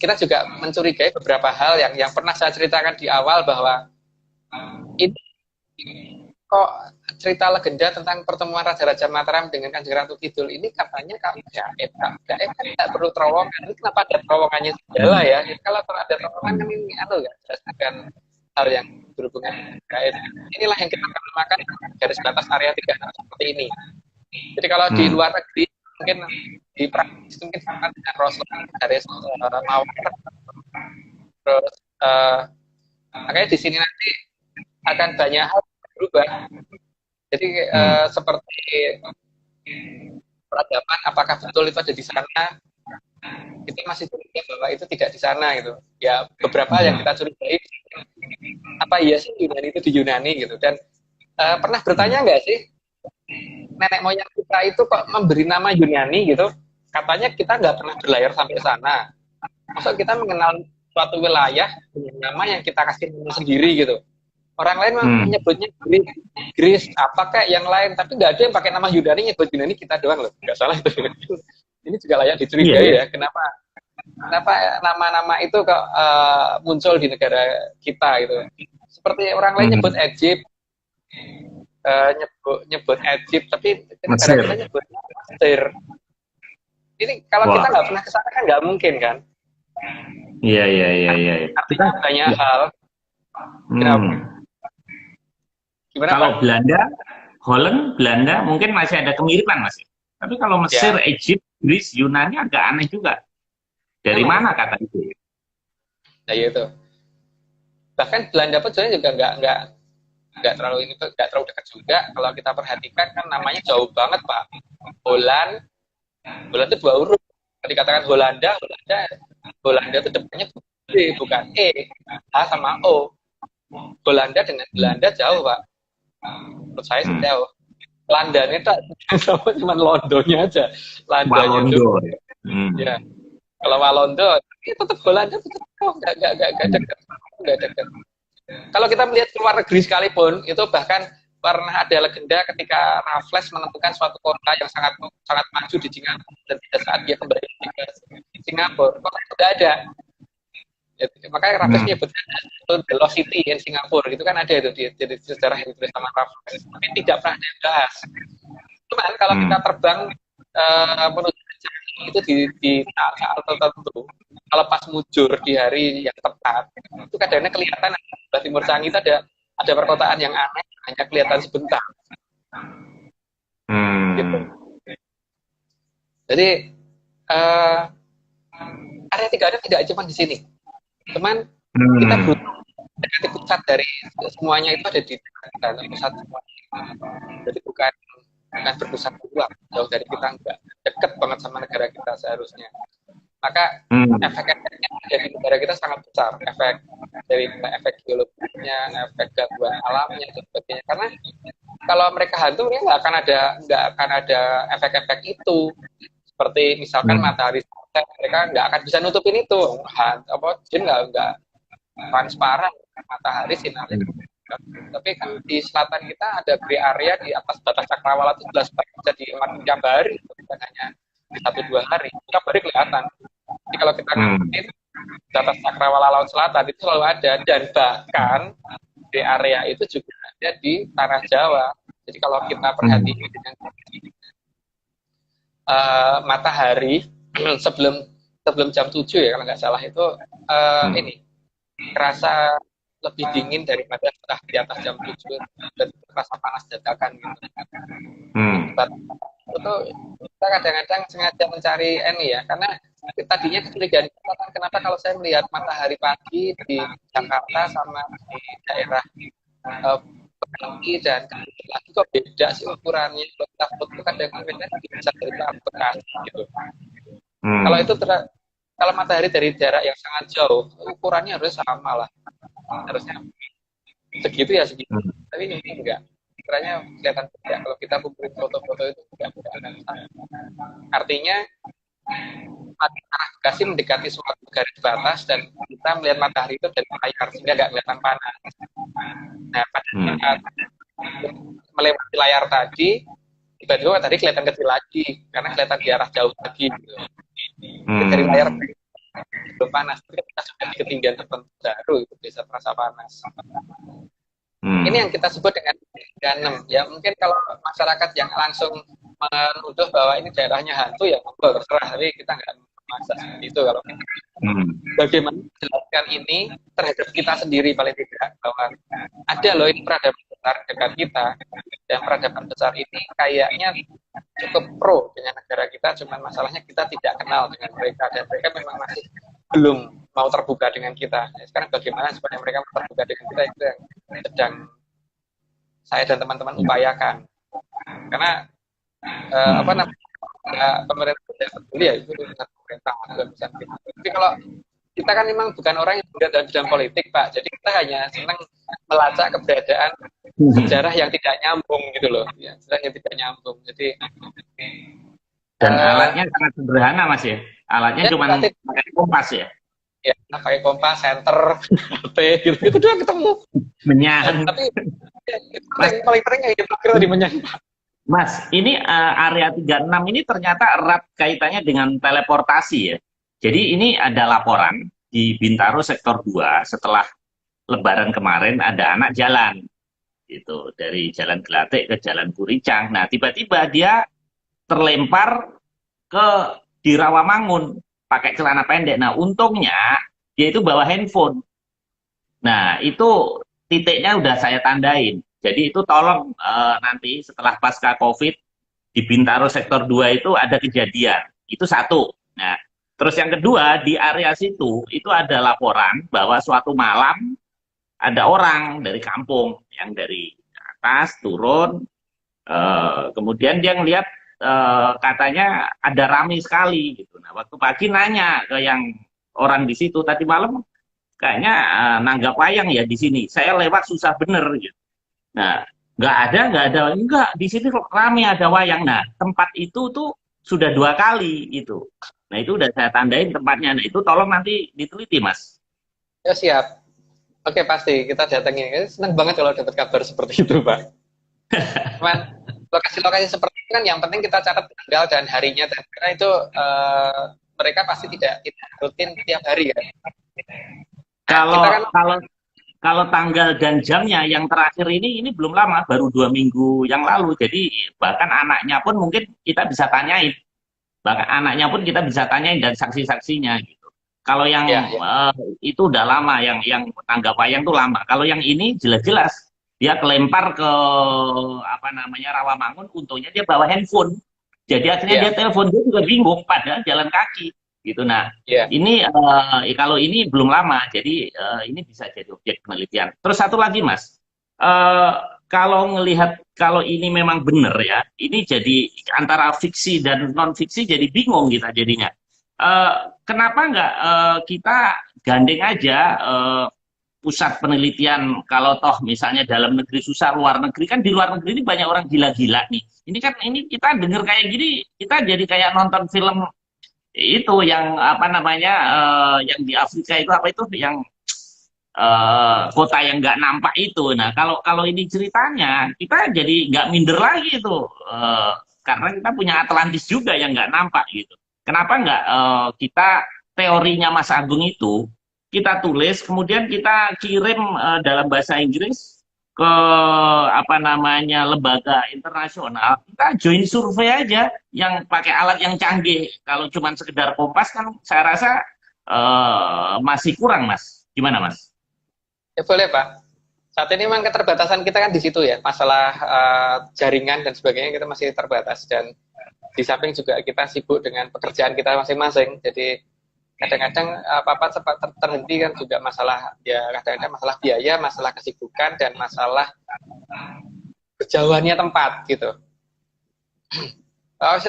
kita juga mencurigai beberapa hal yang pernah saya ceritakan di awal, bahwa ini kok cerita legenda tentang pertemuan Raja-Raja Mataram dengan Kanjeng Ratu Kidul ini katanya gaib kan tidak perlu terowongan. Ini kenapa ada terowongannya segala ya? Kalau ada terowongan kan ini kan hal yang berhubungan gaib. Inilah yang kita namakan garis batas area 36 seperti ini. Jadi kalau di luar negeri mungkin di praktis mungkin sama dengan Rasul garis mawar. Terus makanya di sini nanti akan banyak hal berubah. Jadi seperti peradaban, apakah betul itu ada di sana? Kita masih curiga bahwa itu tidak di sana gitu. Ya beberapa yang kita curigai, apa iya sih Yunani itu di Yunani gitu. Dan pernah bertanya nggak sih, nenek moyang kita itu kok memberi nama Yunani gitu? Katanya kita nggak pernah berlayar sampai sana. Maksud kita mengenal suatu wilayah dengan nama yang kita kasih nama sendiri gitu. Orang lain menyebutnya Greece, apa kayak yang lain, tapi nggak ada yang pakai nama Yunani, nyebut Yunani kita doang loh, nggak salah itu. Ini juga layak dicurigai ya, kenapa nama-nama itu kok muncul di negara kita gitu. Seperti orang lain nyebut Egypt, nyebut Egypt, tapi negara kita nyebut Mesir. Ini kalau kita nggak pernah kesana kan nggak mungkin kan? Iya. Artinya banyak hal. Gimana, kalau Pak? Holland, Belanda mungkin masih ada kemiripan masih. Tapi kalau Mesir, Egypt, Greece, Yunani agak aneh juga. Dari mana kata itu? Nah itu. Bahkan Belanda pun sebenarnya juga nggak terlalu dekat juga. Kalau kita perhatikan kan namanya jauh banget Pak. Holland itu 2 huruf. Kalau dikatakan Holanda itu depannya bukan E, H sama O. Belanda dengan Belanda jauh Pak. Menurut saya sih jauh. London itu sama cuma Londonnya aja. Londonnya itu. Ya. Kalau Walanda, ya tetap Belanda tetap nggak dekat, nggak dekat. Kalau kita melihat ke luar negeri sekalipun, itu bahkan pernah ada legenda ketika Raffles menentukan suatu kota yang sangat sangat maju di Singapura dan pada saat dia kembali ke Singapura, kota itu tidak ada. Ya, makanya Raffles menyebutkan the lost city in Singapura, itu kan ada itu di sejarah yang ditulis sama Raffles, tapi tidak pernah dibahas. Cuman kalau kita terbang menuju itu di saat tertentu, kalau pas mujur di hari yang tepat, itu kadang-kadang kelihatan di Timur Changi itu ada perkotaan yang aneh, hanya kelihatan sebentar. Gitu. Jadi area 3 tidak cuma di sini, cuman kita butuh dekati pusat dari semuanya itu ada di dalam pusat semuanya. Jadi bukan berpusat di luar, jauh dari kita, enggak dekat banget sama negara kita seharusnya. Maka efek-efeknya dari negara kita sangat besar, efek geologisnya, efek gangguan alamnya dan sebagainya. Karena kalau mereka hantu, nggak akan ada efek-efek itu. Seperti misalkan matahari, mereka nggak akan bisa nutupin itu. Jin nggak transparan matahari sinarnya. Tapi kan di selatan kita ada gray area di atas batas cakrawala itu jelas bisa diamati tiap hari, bukan hanya di 1-2 hari. Tiap hari kelihatan. Jadi kalau kita ngikutin di atas cakrawala laut selatan itu selalu ada, dan bahkan di area itu juga ada di tanah Jawa. Jadi kalau kita perhatikan dengan matahari sebelum jam 7 ya kalau nggak salah itu ini terasa lebih dingin daripada setelah di atas jam 7 dan terasa panas dadakan gitu. Itu kita kadang-kadang sengaja mencari ini ya, karena tadinya kecurigaan kita kan kenapa kalau saya melihat matahari pagi di Jakarta sama di daerah Bekasi dan lagi kok beda sih ukurannya. Kalau kita foto kadang-kadang bisa dari Bekasi gitu. Kalau itu kalau matahari dari jarak yang sangat jauh, ukurannya harus sama lah. Harusnya segitu ya segitu. Tapi ini enggak. Ukurannya kelihatan beda. Kalau kita kumpulin foto-foto itu enggak akan sama. Artinya arah Bekasi mendekati suatu garis batas dan kita melihat matahari itu dari layar sehingga nggak kelihatan panas. Nah, pada saat melewati layar tadi, tiba-tiba tadi kelihatan kecil lagi karena kelihatan di arah jauh lagi. Gitu. Dari layar belum panas, tapi kita sudah di ketinggian tertentu baru itu bisa terasa panas. Ini yang kita sebut dengan 6. Ya mungkin kalau masyarakat yang langsung menuduh bahwa ini daerahnya hantu ya terserah, tapi kita nggak memaksa seperti itu. Kalau bagaimana menjelaskan ini terhadap kita sendiri paling tidak, bahwa ada loh ini peradaban besar dekat kita, dan peradaban besar ini kayaknya cukup pro dengan negara kita, cuman masalahnya kita tidak kenal dengan mereka dan mereka memang masih belum mau terbuka dengan kita. Nah, sekarang bagaimana supaya mereka terbuka dengan kita, itu yang sedang saya dan teman-teman upayakan. Karena pemerintah tidak peduli ya, itu urusan pemerintah, bukan urusan kita. Tapi kalau kita kan memang bukan orang yang berada dalam bidang politik, Pak. Jadi kita hanya senang melacak keberadaan sejarah yang tidak nyambung gitu loh. Ya, sejarah yang tidak nyambung. Jadi dan alatnya sangat sederhana, Mas ya. Alatnya cuma pakai kompas ya. Ya, pakai kompas, senter, HP gitu. Itu doang ketemu. Menyan. Tapi paling sering yang dipakai di menyan. Mas, ini area 36 ini ternyata erat kaitannya dengan teleportasi ya. Jadi ini ada laporan di Bintaro sektor 2 setelah Lebaran kemarin ada anak jalan gitu dari Jalan Gelatik ke Jalan Kuricang. Nah, tiba-tiba dia terlempar di Rawamangun pakai celana pendek. Nah, untungnya dia itu bawa handphone. Nah, itu titiknya udah saya tandain. Jadi itu tolong nanti setelah pasca COVID di Bintaro sektor 2 itu ada kejadian. Itu satu. Nah, terus yang kedua, di area situ itu ada laporan bahwa suatu malam ada orang dari kampung yang dari atas turun, kemudian dia ngelihat katanya ada ramai sekali gitu. Nah, waktu pagi nanya ke yang orang di situ, tadi malam kayaknya nanggap wayang ya di sini. Saya lewat susah bener gitu. Nah, enggak di sini ramai ada wayang. Nah, tempat itu tuh sudah 2 kali itu. Nah itu udah saya tandain tempatnya. Nah itu tolong nanti diteliti Mas. Ya siap. Oke, pasti kita datangin. Senang banget kalau dapat kabar seperti itu, Pak. Cuman lokasi-lokasi seperti itu kan yang penting kita catat tanggal dan harinya, dan karena itu mereka pasti tidak rutin tiap hari kan. Nah, kita Kalau kan kalau kalau tanggal dan jamnya yang terakhir ini belum lama, baru 2 minggu yang lalu. Jadi bahkan anaknya pun mungkin kita bisa tanyain, bahkan anaknya pun kita bisa tanyain dan saksi-saksinya gitu. Kalau yang ya ya itu udah lama, yang tanggap wayang tuh lama. Kalau yang ini jelas-jelas dia kelempar ke apa namanya Rawamangun, untungnya dia bawa handphone. Jadi akhirnya dia ya telepon, dia juga bingung padahal jalan kaki gitu. Nah, ya. ini kalau ini belum lama, jadi ini bisa jadi objek penelitian. Terus satu lagi Mas, eh, kalau ngelihat kalau ini memang benar ya, ini jadi antara fiksi dan non fiksi jadi bingung kita jadinya. Kenapa nggak kita gandeng aja pusat penelitian, kalau toh misalnya dalam negeri susah, luar negeri kan, di luar negeri ini banyak orang gila-gila nih. Ini kan ini kita dengar kayak gini, kita jadi kayak nonton film itu yang apa namanya yang di Afrika itu apa itu yang kota yang nggak nampak itu. Nah kalau kalau ini ceritanya kita jadi nggak minder lagi itu karena kita punya Atlantis juga yang nggak nampak gitu. Kenapa nggak kita teorinya Mas Agung itu kita tulis kemudian kita kirim dalam bahasa Inggris ke apa namanya lembaga internasional, kita join survei aja yang pakai alat yang canggih. Kalau cuma sekedar Kompas kan saya rasa masih kurang Mas. Gimana Mas? Ya boleh, Pak. Saat ini memang keterbatasan kita kan di situ ya, masalah jaringan dan sebagainya kita masih terbatas, dan di samping juga kita sibuk dengan pekerjaan kita masing-masing. Jadi kadang-kadang apa-apa sempat terhenti kan juga masalah, ya kadang-kadang masalah biaya, masalah kesibukan, dan masalah kejauhannya tempat gitu.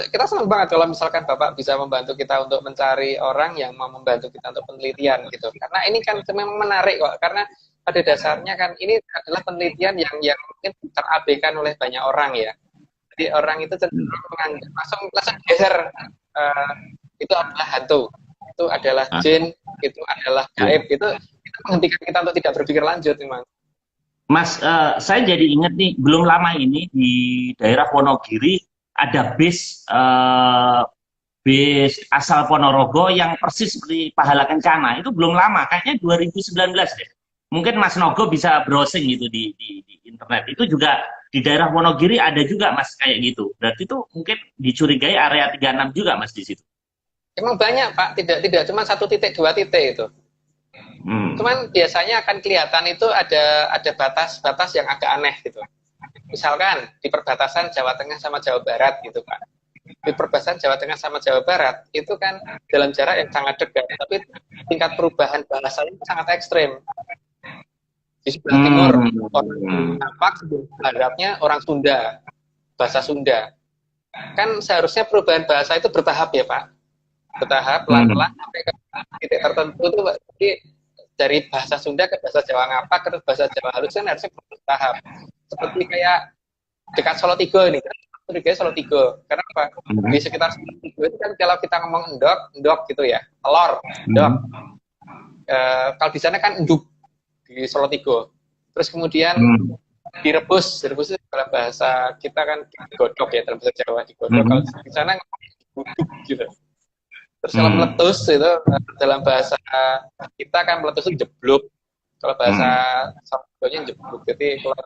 Kita senang banget kalau misalkan Bapak bisa membantu kita untuk mencari orang yang mau membantu kita untuk penelitian gitu. Karena ini kan memang menarik kok, karena pada dasarnya kan ini adalah penelitian yang mungkin terabaikan oleh banyak orang ya. Jadi orang itu cenderung menganggap langsung geser itu adalah hantu, itu adalah jin, itu adalah gaib, itu menghentikan kita untuk tidak berpikir lanjut memang. Mas, saya jadi ingat nih, belum lama ini di daerah Wonogiri ada base asal Ponorogo yang persis seperti Pahala Kencana. Itu belum lama, kayaknya 2019 deh. Mungkin Mas Nogo bisa browsing gitu di internet. Itu juga di daerah Wonogiri ada juga Mas kayak gitu. Berarti itu mungkin dicurigai area 36 juga Mas di situ. Emang banyak Pak, tidak cuma 1 titik 2 titik itu. Cuman biasanya akan kelihatan itu ada batas-batas yang agak aneh gitu. Misalkan di perbatasan Jawa Tengah sama Jawa Barat gitu Pak. Di perbatasan Jawa Tengah sama Jawa Barat itu kan dalam jarak yang sangat dekat, tapi tingkat perubahan bahasanya sangat ekstrim. Di sebelah timur orang Nampak, sebelah baratnya orang Sunda, bahasa Sunda. Kan seharusnya perubahan bahasa itu bertahap ya Pak. Bertahap, pelan-pelan sampai ke titik tertentu itu jadi dari bahasa Sunda ke bahasa Jawa Ngapak ke bahasa Jawa halus kan harusnya bertahap. Seperti kayak dekat Solo Tigo ini kan, Solo Tigo. Karena apa? Di sekitar Solo Tigo itu kan kalau kita ngomong endok gitu ya, telur, endok. Kalau di sana kan enduk di Solo Tigo. Terus kemudian direbus itu dalam bahasa kita kan digodok ya, dalam bahasa Jawa digodok. Kalau di sana buduk gitu. Terus kalau meletus itu dalam bahasa kita kan meletus itu jeblok. Kalau bahasa Sawatnya jeblok. Jadi kalau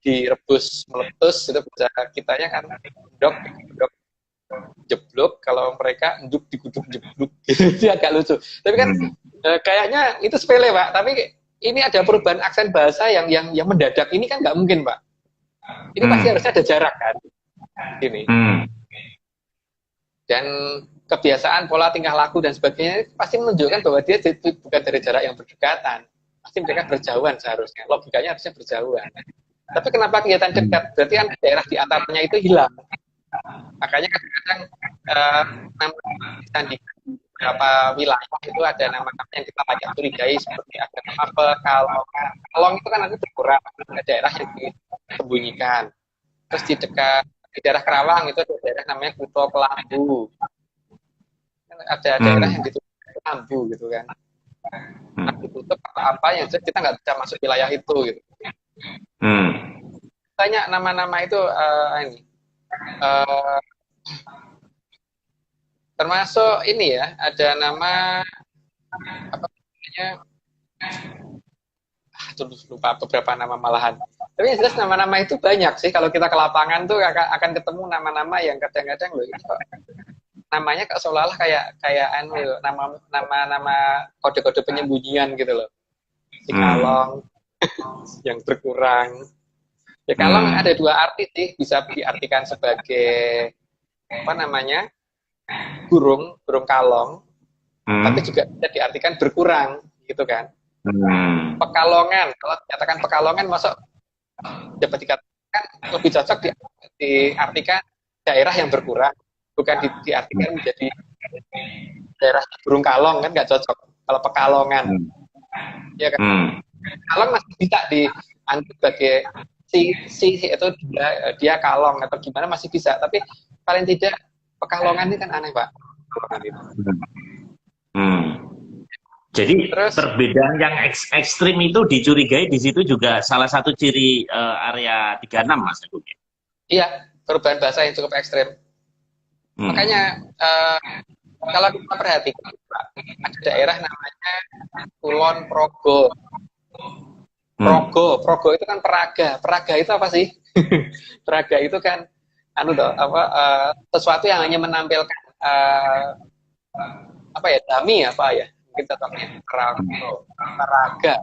direbus meletus itu bahasa kitanya kan endok jeblok. Kalau mereka enduk diguduk jeblok. Itu agak lucu. Tapi kan kayaknya itu sepele Pak. Tapi ini ada perubahan aksen bahasa yang mendadak. Ini kan nggak mungkin Pak. Ini pasti harusnya ada jarak kan. Ini. Dan kebiasaan, pola tingkah laku dan sebagainya pasti menunjukkan bahwa dia bukan dari jarak yang berdekatan. Pasti mereka berjauhan seharusnya. Logikanya harusnya berjauhan. Tapi kenapa kelihatan dekat? Berarti kan daerah di antaranya itu hilang. Makanya kadang-kadang di beberapa wilayah itu ada nama-nama yang kita agak curigai, seperti ada apa kalong itu kan nanti berkurang, ada daerah yang disembunyikan. Terus di dekat di daerah Kerawang itu ada daerah namanya Kuto Kelambu. Ada daerah yang ditutup Kelambu gitu kan. Nah, ditutup apa yang kita nggak bisa masuk wilayah itu gitu. Banyak nama-nama itu ini termasuk ini ya, ada nama apa namanya, lupa beberapa nama malahan. Tapi yang jelas nama-nama itu banyak sih. Kalau kita ke lapangan tuh akan ketemu nama-nama yang kadang-kadang loh itu namanya seolah-olah kayak nama kode-kode penyembunyian gitu loh. Si Kalong yang berkurang. Ya Kalong ada dua arti sih, bisa diartikan sebagai apa namanya? burung kalong, tapi juga bisa diartikan berkurang gitu kan. Pekalongan, kalau dikatakan Pekalongan masuk dapat dikatakan lebih cocok diartikan daerah yang berkurang, bukan diartikan menjadi daerah burung kalong, kan nggak cocok kalau Pekalongan. Ya kan. Kalong masih bisa dianggap sebagai si itu dia kalong atau gimana masih bisa, tapi paling tidak Pekalongan ini kan aneh, Pak. Jadi terus, perbedaan yang ekstrim itu dicurigai di situ juga salah satu ciri area 36, Mas Agung. Iya, perubahan bahasa yang cukup ekstrim. Makanya kalau kita perhatikan, Pak, ada daerah namanya Kulon Progo. Progo itu kan peraga. Peraga itu apa sih? Peraga itu kan sesuatu yang hanya menampilkan dummy apa ya, mungkin contohnya peraga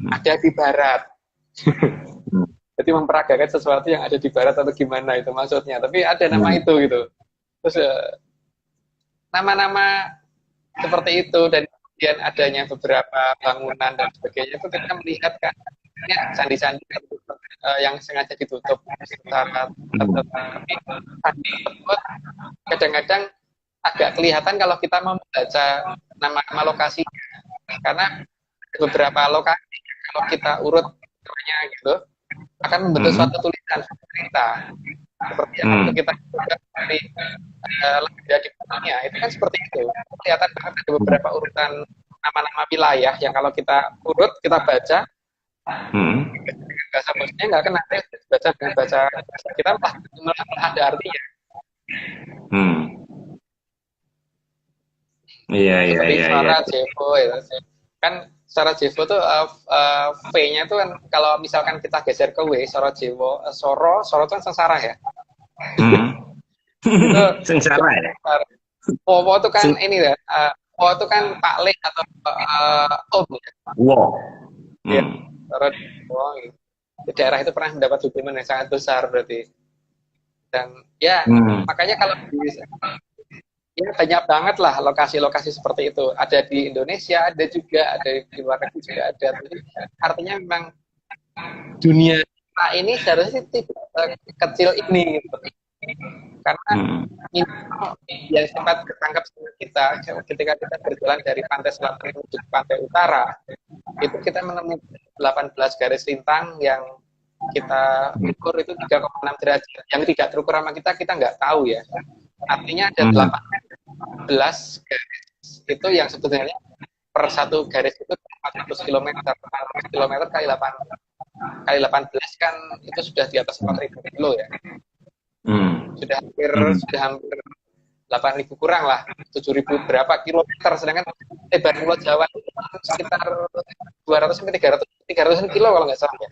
ada di barat. Jadi memperagakan sesuatu yang ada di barat atau gimana itu maksudnya, tapi ada nama itu gitu. Terus nama-nama seperti itu dan kemudian adanya beberapa bangunan dan sebagainya itu kita melihat kan sandi-sandi yang sengaja ditutup secara tersebut kadang-kadang agak kelihatan kalau kita membaca nama-nama lokasi, karena beberapa lokasi kalau kita urut namanya gitu akan membentuk suatu tulisan cerita seperti yang waktu kita dari Legenda di Dunia itu kan seperti itu, kelihatan banget ada beberapa urutan nama-nama wilayah yang kalau kita urut kita baca dengan bahasa bosnya nggak kena, baca dengan bahasa kita malah ada artinya. Seperti Sarajevo ya. Kan Sarajevo tuh V-nya tuh kan kalau misalkan kita geser ke W, Sarajevo, Soro itu kan sengsara ya. Itu sengsara ya. Wowo itu kan ini ya. Wowo itu kan Pak Le atau Om ya. Wow. Ya, Sarajevo. Di daerah itu pernah mendapat hukuman yang sangat besar berarti. Dan ya makanya kalau ya banyak banget lah lokasi-lokasi seperti itu. Ada di Indonesia, ada juga, ada di luar negeri juga ada. Jadi, artinya memang dunia ini seharusnya tidak kecil ini. Gitu. Karena ini yang sempat ketangkap sama kita ketika kita berjalan dari pantai selatan menuju pantai utara, itu kita menemukan 18 garis lintang yang kita ukur itu 3,6 derajat. Yang tidak terukur sama kita nggak tahu ya. Artinya ada 18 garis itu yang sebetulnya per satu garis itu 400 km. 400 km kali 18 kan itu sudah di atas 4.000 kilo ya. Sudah hampir 8.000 kurang lah, 7.000 berapa kilometer, sedangkan lebar Pulau Jawa itu sekitar 200 sampai 300 kilo kalau nggak salah ya.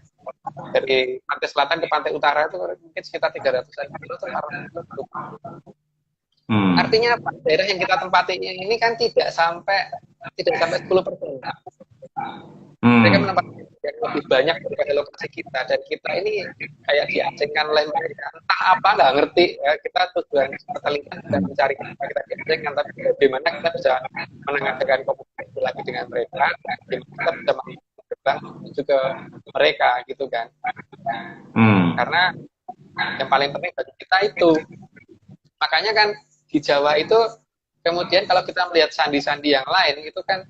Dari pantai selatan ke pantai utara itu mungkin sekitar 300-an kilo itu. Artinya apa? Daerah yang kita tempati ini kan tidak sampai 10%. Mereka menempatkan yang lebih banyak daripada lokasi kita, dan kita ini kayak diasingkan oleh mereka. Entah apa, nggak ngerti. Ya, kita tujuan pertalikan dan mencari kita diasingkan, tapi bagaimana kita bisa menengahkan komunikasi lagi dengan mereka, bagaimana kita bisa mengerbang menuju ke mereka gitu kan. Karena yang paling penting bagi kita itu, makanya kan di Jawa itu kemudian kalau kita melihat sandi-sandi yang lain itu kan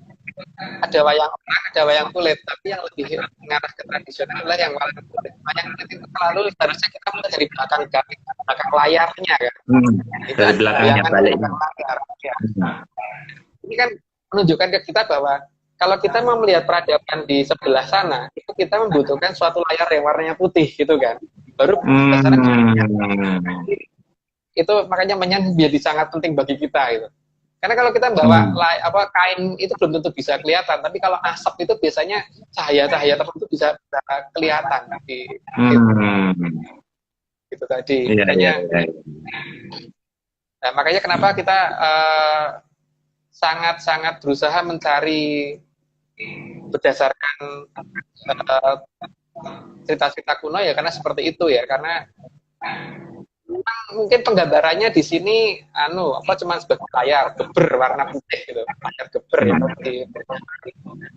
ada wayang orang, ada wayang kulit, tapi yang lebih mengarah ke tradisional adalah yang wayang kulit. Wayang kulit itu selalu seharusnya kita mulai dari belakang garis belakang layarnya kan. Itu Dari ada belakangnya bayangan balik. belakang layar. Ya. Ini kan menunjukkan ke kita bahwa kalau kita mau melihat peradaban di sebelah sana, itu kita membutuhkan suatu layar yang warnanya putih gitu kan. Baru sebelah sana itu makanya menjadi sangat penting bagi kita gitu. Karena kalau kita bawa kain itu belum tentu bisa kelihatan, tapi kalau asap itu biasanya cahaya-cahaya tertentu bisa kelihatan di itu tadi. Iya, iya, Makanya, iya. nah, makanya kenapa kita sangat-sangat berusaha mencari berdasarkan cerita-cerita kuno ya, karena seperti itu ya, karena mungkin penggambarannya di sini cuma sebagai layar geber warna putih gitu, layar geber ya, di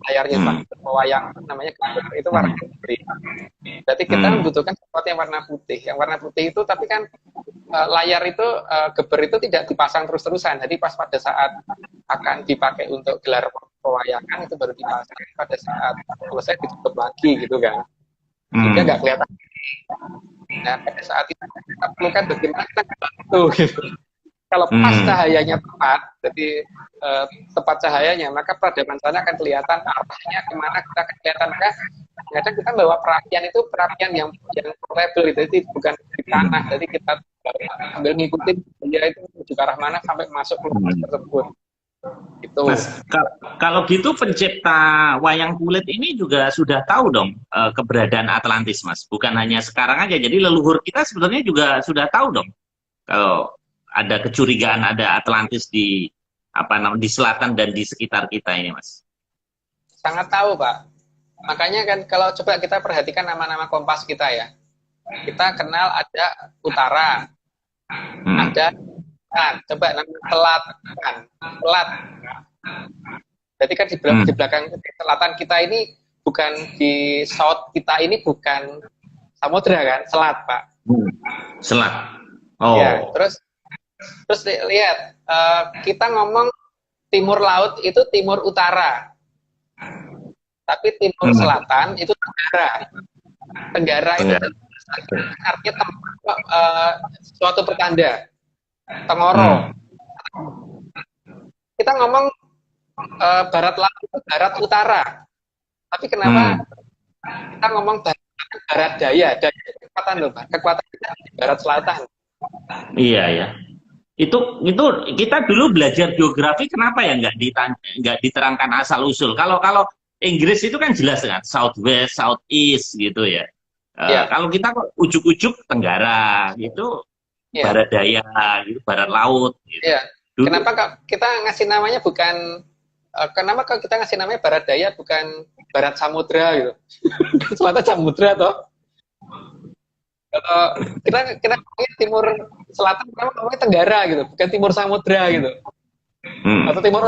layarnya wayang namanya geber itu warna putih. Berarti kita membutuhkan sesuatu yang warna putih. Yang warna putih itu tapi kan layar itu geber itu tidak dipasang terus-terusan. Jadi pas pada saat akan dipakai untuk gelar pewayangan itu baru dipasang, pada saat selesai ditutup lagi gitu kan. Sehingga nggak kelihatan. Nah, pada saat itu kita perlukan bagaimana kita bantu gitu. Kalau pas cahayanya tepat, jadi tepat cahayanya, maka peradaban sana akan kelihatan arahnya kemana kita akan kelihatan. Maka kadang kita bawa perapian itu perapian yang portable, jadi bukan di tanah. Jadi kita sambil ngikutin dia itu menuju ke arah mana sampai masuk ke lokasi tersebut. Gitu. Mas, kalau gitu pencipta wayang kulit ini juga sudah tahu dong keberadaan Atlantis, Mas. Bukan hanya sekarang aja. Jadi leluhur kita sebenarnya juga sudah tahu dong kalau ada kecurigaan ada Atlantis di di selatan dan di sekitar kita ini, Mas. Sangat tahu, Pak. Makanya kan kalau coba kita perhatikan nama-nama kompas kita ya. Kita kenal ada utara, ada coba nama telat. Jadi kan di belakang selatan kita ini bukan di south kita ini bukan samudra kan, selat Pak. Selat. Oh. Ya, terus lihat kita ngomong timur laut itu timur utara, tapi timur selatan itu tenggara. Tenggara itu artinya suatu pertanda. Tengoro. Kita ngomong barat laut itu barat utara. Tapi kenapa kita ngomong barat daya? Daya kekuatan loh, Pak. Kekuatan kita di barat selatan. Iya ya. Itu kita dulu belajar geografi kenapa ya nggak diterangkan asal usul. Kalau Inggris itu kan jelas kan southwest, southeast gitu ya. Kalau kita kok ujuk-ujuk tenggara gitu. Barat daya, gitu, barat laut. Gitu. Iya. Kenapa kita ngasih namanya bukan? Kenapa kita ngasih namanya barat daya bukan barat samudra gitu? Selatan samudra toh. Kalau kita ngomongin timur selatan, kenapa ngomongin tenggara gitu, bukan timur samudra gitu? Atau timur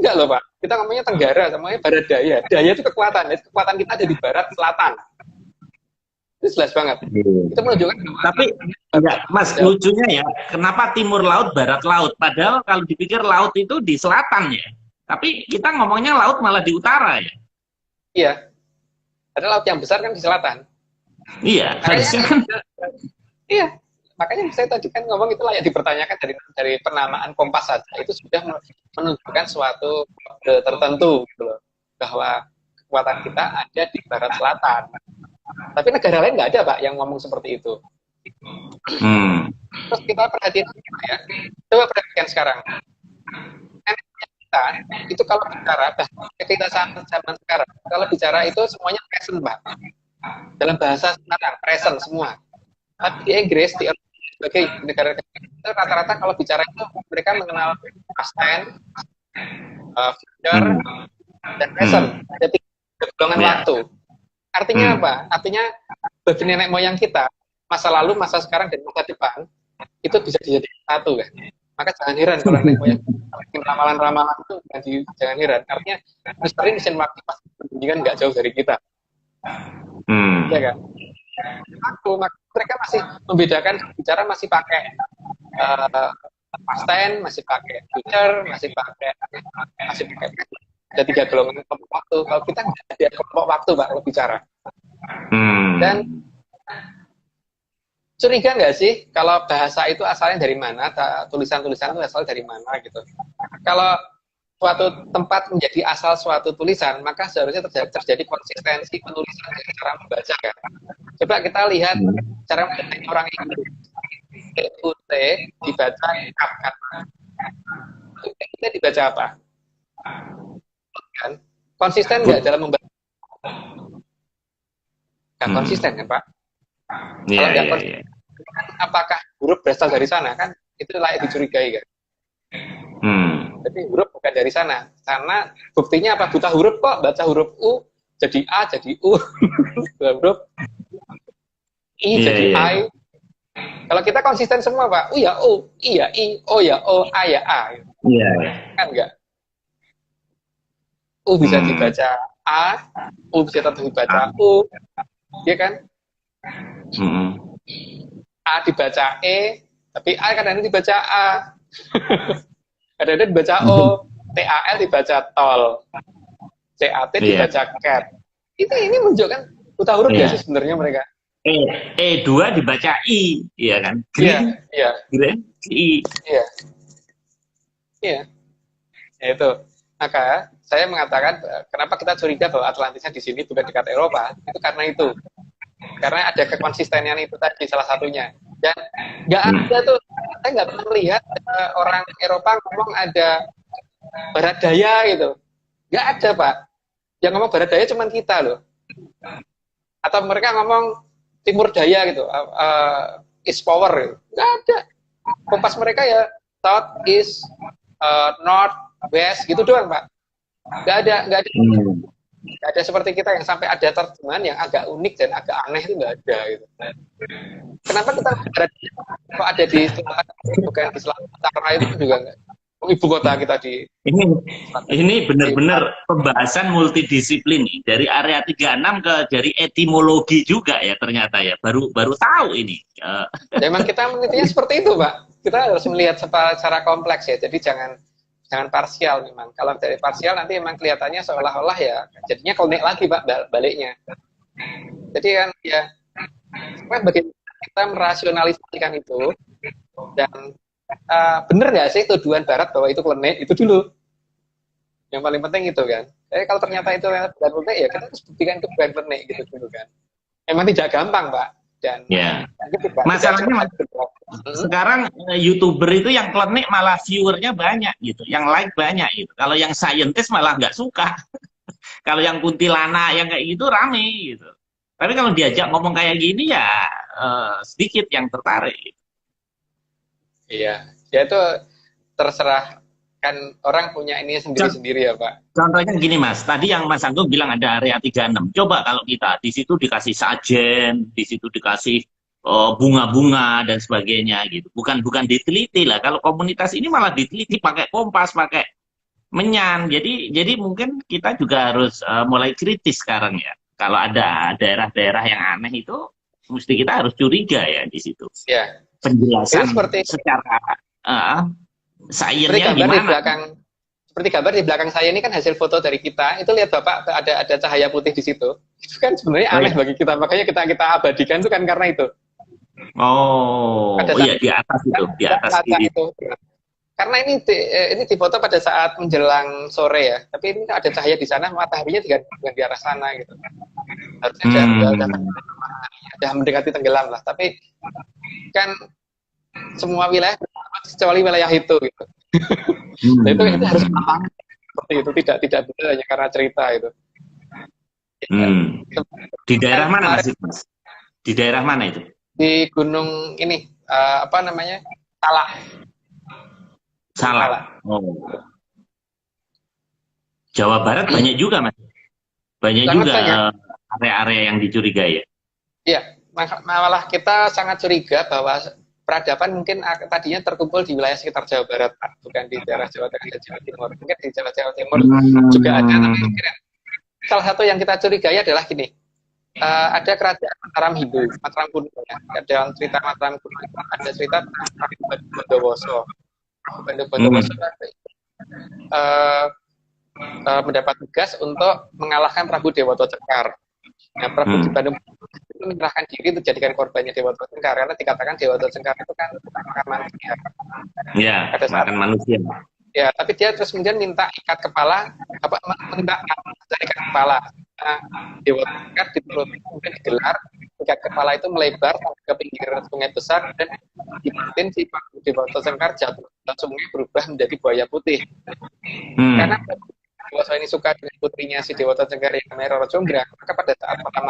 enggak loh Pak. Kita ngomongnya tenggara, namanya barat daya. Daya itu kekuatan. Kekuatan kita ada di barat selatan. Itu jelas banget. Itu menunjukkan. Tapi enggak, Mas, lucunya ya, kenapa timur laut, barat laut? Padahal kalau dipikir laut itu di selatan ya. Tapi kita ngomongnya laut malah di utara ya. Iya. Ada laut yang besar kan di selatan. Iya, harusnya kan. Iya. Makanya saya tadi kan ngomong itu layak dipertanyakan dari penamaan kompas saja. Itu sudah menunjukkan suatu kode tertentu gitu loh. Bahwa kekuatan kita ada di barat selatan. Tapi negara lain nggak ada Pak yang ngomong seperti itu. Terus kita perhatikan ya. Coba perhatikan sekarang. Kita itu kalau bicara kita zaman sekarang, kalau bicara itu semuanya present Pak. Dalam bahasa sekarang present semua. Tapi di Inggris, di sebagai negara itu rata-rata kalau bicara itu mereka mengenal past tense, future, dan present. Jadi golongan waktu. Artinya apa? Artinya bagi nenek moyang kita, masa lalu, masa sekarang, dan masa depan itu bisa dijadikan satu kan. Maka jangan heran kalau nenek moyang ramalan-ramalan itu jangan heran. Artinya misteri mesin waktu pasti berbunyi nggak jauh dari kita. Ya kan? Mereka masih membedakan bicara masih pakai past tense, masih pakai future, masih pakai ada 3 gelombang kelompok waktu. Kalau kita nggak ada kelompok waktu Pak kalau bicara. Dan curiga nggak sih kalau bahasa itu asalnya dari mana, tulisan-tulisan itu asal dari mana gitu. Kalau suatu tempat menjadi asal suatu tulisan, maka seharusnya terjadi konsistensi penulisan dari cara membaca kan. Coba kita lihat cara membaca orang Inggris. TUT dibaca kap kan. Kita dibaca apa? Kan? Konsisten nggak dalam membaca? Nggak konsisten kan Pak? Kalau nggak konsisten, apakah huruf berasal dari sana kan? Itu layak dicurigai kan? Tapi huruf bukan dari sana. Karena buktinya apa? Buta huruf kok, baca huruf U jadi A jadi U, huruf I jadi I. Kalau kita konsisten semua Pak, U ya U, I ya I, O ya O, A ya A. Kan enggak? U bisa dibaca A, U bisa tetap dibaca U, ya kan? A dibaca E, tapi A kadang-kadang dibaca A. Kadang-kadang dibaca O, TAL dibaca tol, CAT dibaca cat. Ini menunjukkan buta huruf ya sih sebenarnya mereka. E2 dibaca I, iya kan? Iya. I. Iya. Ya itu. Maka saya mengatakan kenapa kita curiga bahwa Atlantisnya di sini bukan dekat Eropa, itu karena itu. Karena ada kekonsistenian itu tadi salah satunya. Dan nggak ada tuh, saya nggak pernah melihat orang Eropa ngomong ada barat daya gitu. Nggak ada Pak. Yang ngomong barat daya cuma kita loh. Atau mereka ngomong timur daya gitu, east power gitu. Nggak ada. Kompas mereka ya south, east, north, west gitu doang Pak. Nggak ada seperti kita yang sampai ada terjemahan yang agak unik dan agak aneh itu nggak ada gitu. Kenapa kita kok ada di selatan bukan di selatan karena itu juga nggak. Ibu kota kita di ini benar-benar pembahasan multidisiplin nih, dari area 36 ke dari etimologi juga ya ternyata ya, baru tahu ini. Ya, memang kita menelitinya seperti itu Pak. Kita harus melihat secara kompleks ya. Jadi jangan parsial memang. Kalau dari parsial nanti memang kelihatannya seolah-olah ya jadinya konek lagi Pak baliknya. Jadi kan ya bagaimana kita merasionalisasikan itu dan bener nggak sih tuduhan Barat bahwa itu klenik itu dulu. Yang paling penting itu kan. Kalau ternyata itu bukan klenik ya kita harus buktikan itu bukan klenik gitu dulu kan. Emang tidak gampang Pak. Dan masalahnya sekarang YouTuber itu yang klenik malah viewernya banyak gitu, yang like banyak gitu. Kalau yang scientist malah nggak suka. Kalau yang kuntilanak yang kayak gitu rame gitu. Tapi kalau diajak ngomong kayak gini ya sedikit yang tertarik. Iya, ya itu terserah kan orang punya ini sendiri-sendiri ya Pak. Contohnya gini Mas, tadi yang Mas Anggung bilang ada area 36. Coba kalau kita di situ dikasih sajen, di situ dikasih bunga-bunga dan sebagainya gitu. Bukan diteliti lah. Kalau komunitas ini malah diteliti pakai kompas, pakai menyan. Jadi mungkin kita juga harus mulai kritis sekarang ya. Kalau ada daerah-daerah yang aneh itu, mesti kita harus curiga ya di situ. Ya. Penjelasan secara sainsnya gimana? Seperti gambar di belakang saya ini kan hasil foto dari kita. Itu lihat Bapak ada cahaya putih di situ. Itu kan sebenarnya aneh bagi kita. Makanya kita abadikan itu kan karena itu. Iya di atas itu, di atas itu. Karena ini difoto pada saat menjelang sore ya. Tapi ini ada cahaya di sana, mataharinya juga di arah sana gitu. Harusnya sudah mendekati tenggelam lah. Tapi kan semua wilayah kecuali wilayah itu gitu. Nah, itu harus paham seperti itu, tidak benar hanya karena cerita itu. Di daerah mana Mas? Di daerah mana itu? Di gunung ini Salak. Jawa Barat banyak juga Mas. Banyak juga area-area yang dicurigai ya. Iya, malah kita sangat curiga bahwa peradaban mungkin tadinya terkumpul di wilayah sekitar Jawa Barat, Pak. Bukan di daerah Jawa Tengah dan Jawa Timur. Mungkin di Jawa Timur juga ada, tapi mungkin salah satu yang kita curigai adalah gini, ada kerajaan Mataram Hindu, Mataram kuno ya. Dalam cerita Mataram kuno ada cerita tentang Bondowoso. Bondowoso mendapat tugas untuk mengalahkan Prabu Dewata Cekar. Nah, Prabu di Bandung menyerahkan diri untuk jadikan korbannya Dewata Sengkar, karena dikatakan Dewata Sengkar itu kan makan manusia. Ya, Pada saat makan manusia. ya, tapi dia terus kemudian minta ikat kepala, minta dari ikat kepala. Nah, Dewata Sengkar dituruti, kemudian digelar, ikat kepala itu melebar sampai ke pinggir sungai besar, dan dibikin si Dewata Sengkar jatuh ke sungai berubah menjadi buaya putih. Karena Dewata ini suka dengan putrinya si Dewata Sengkar yang namanya Roro Jonggrang, maka pada saat pertama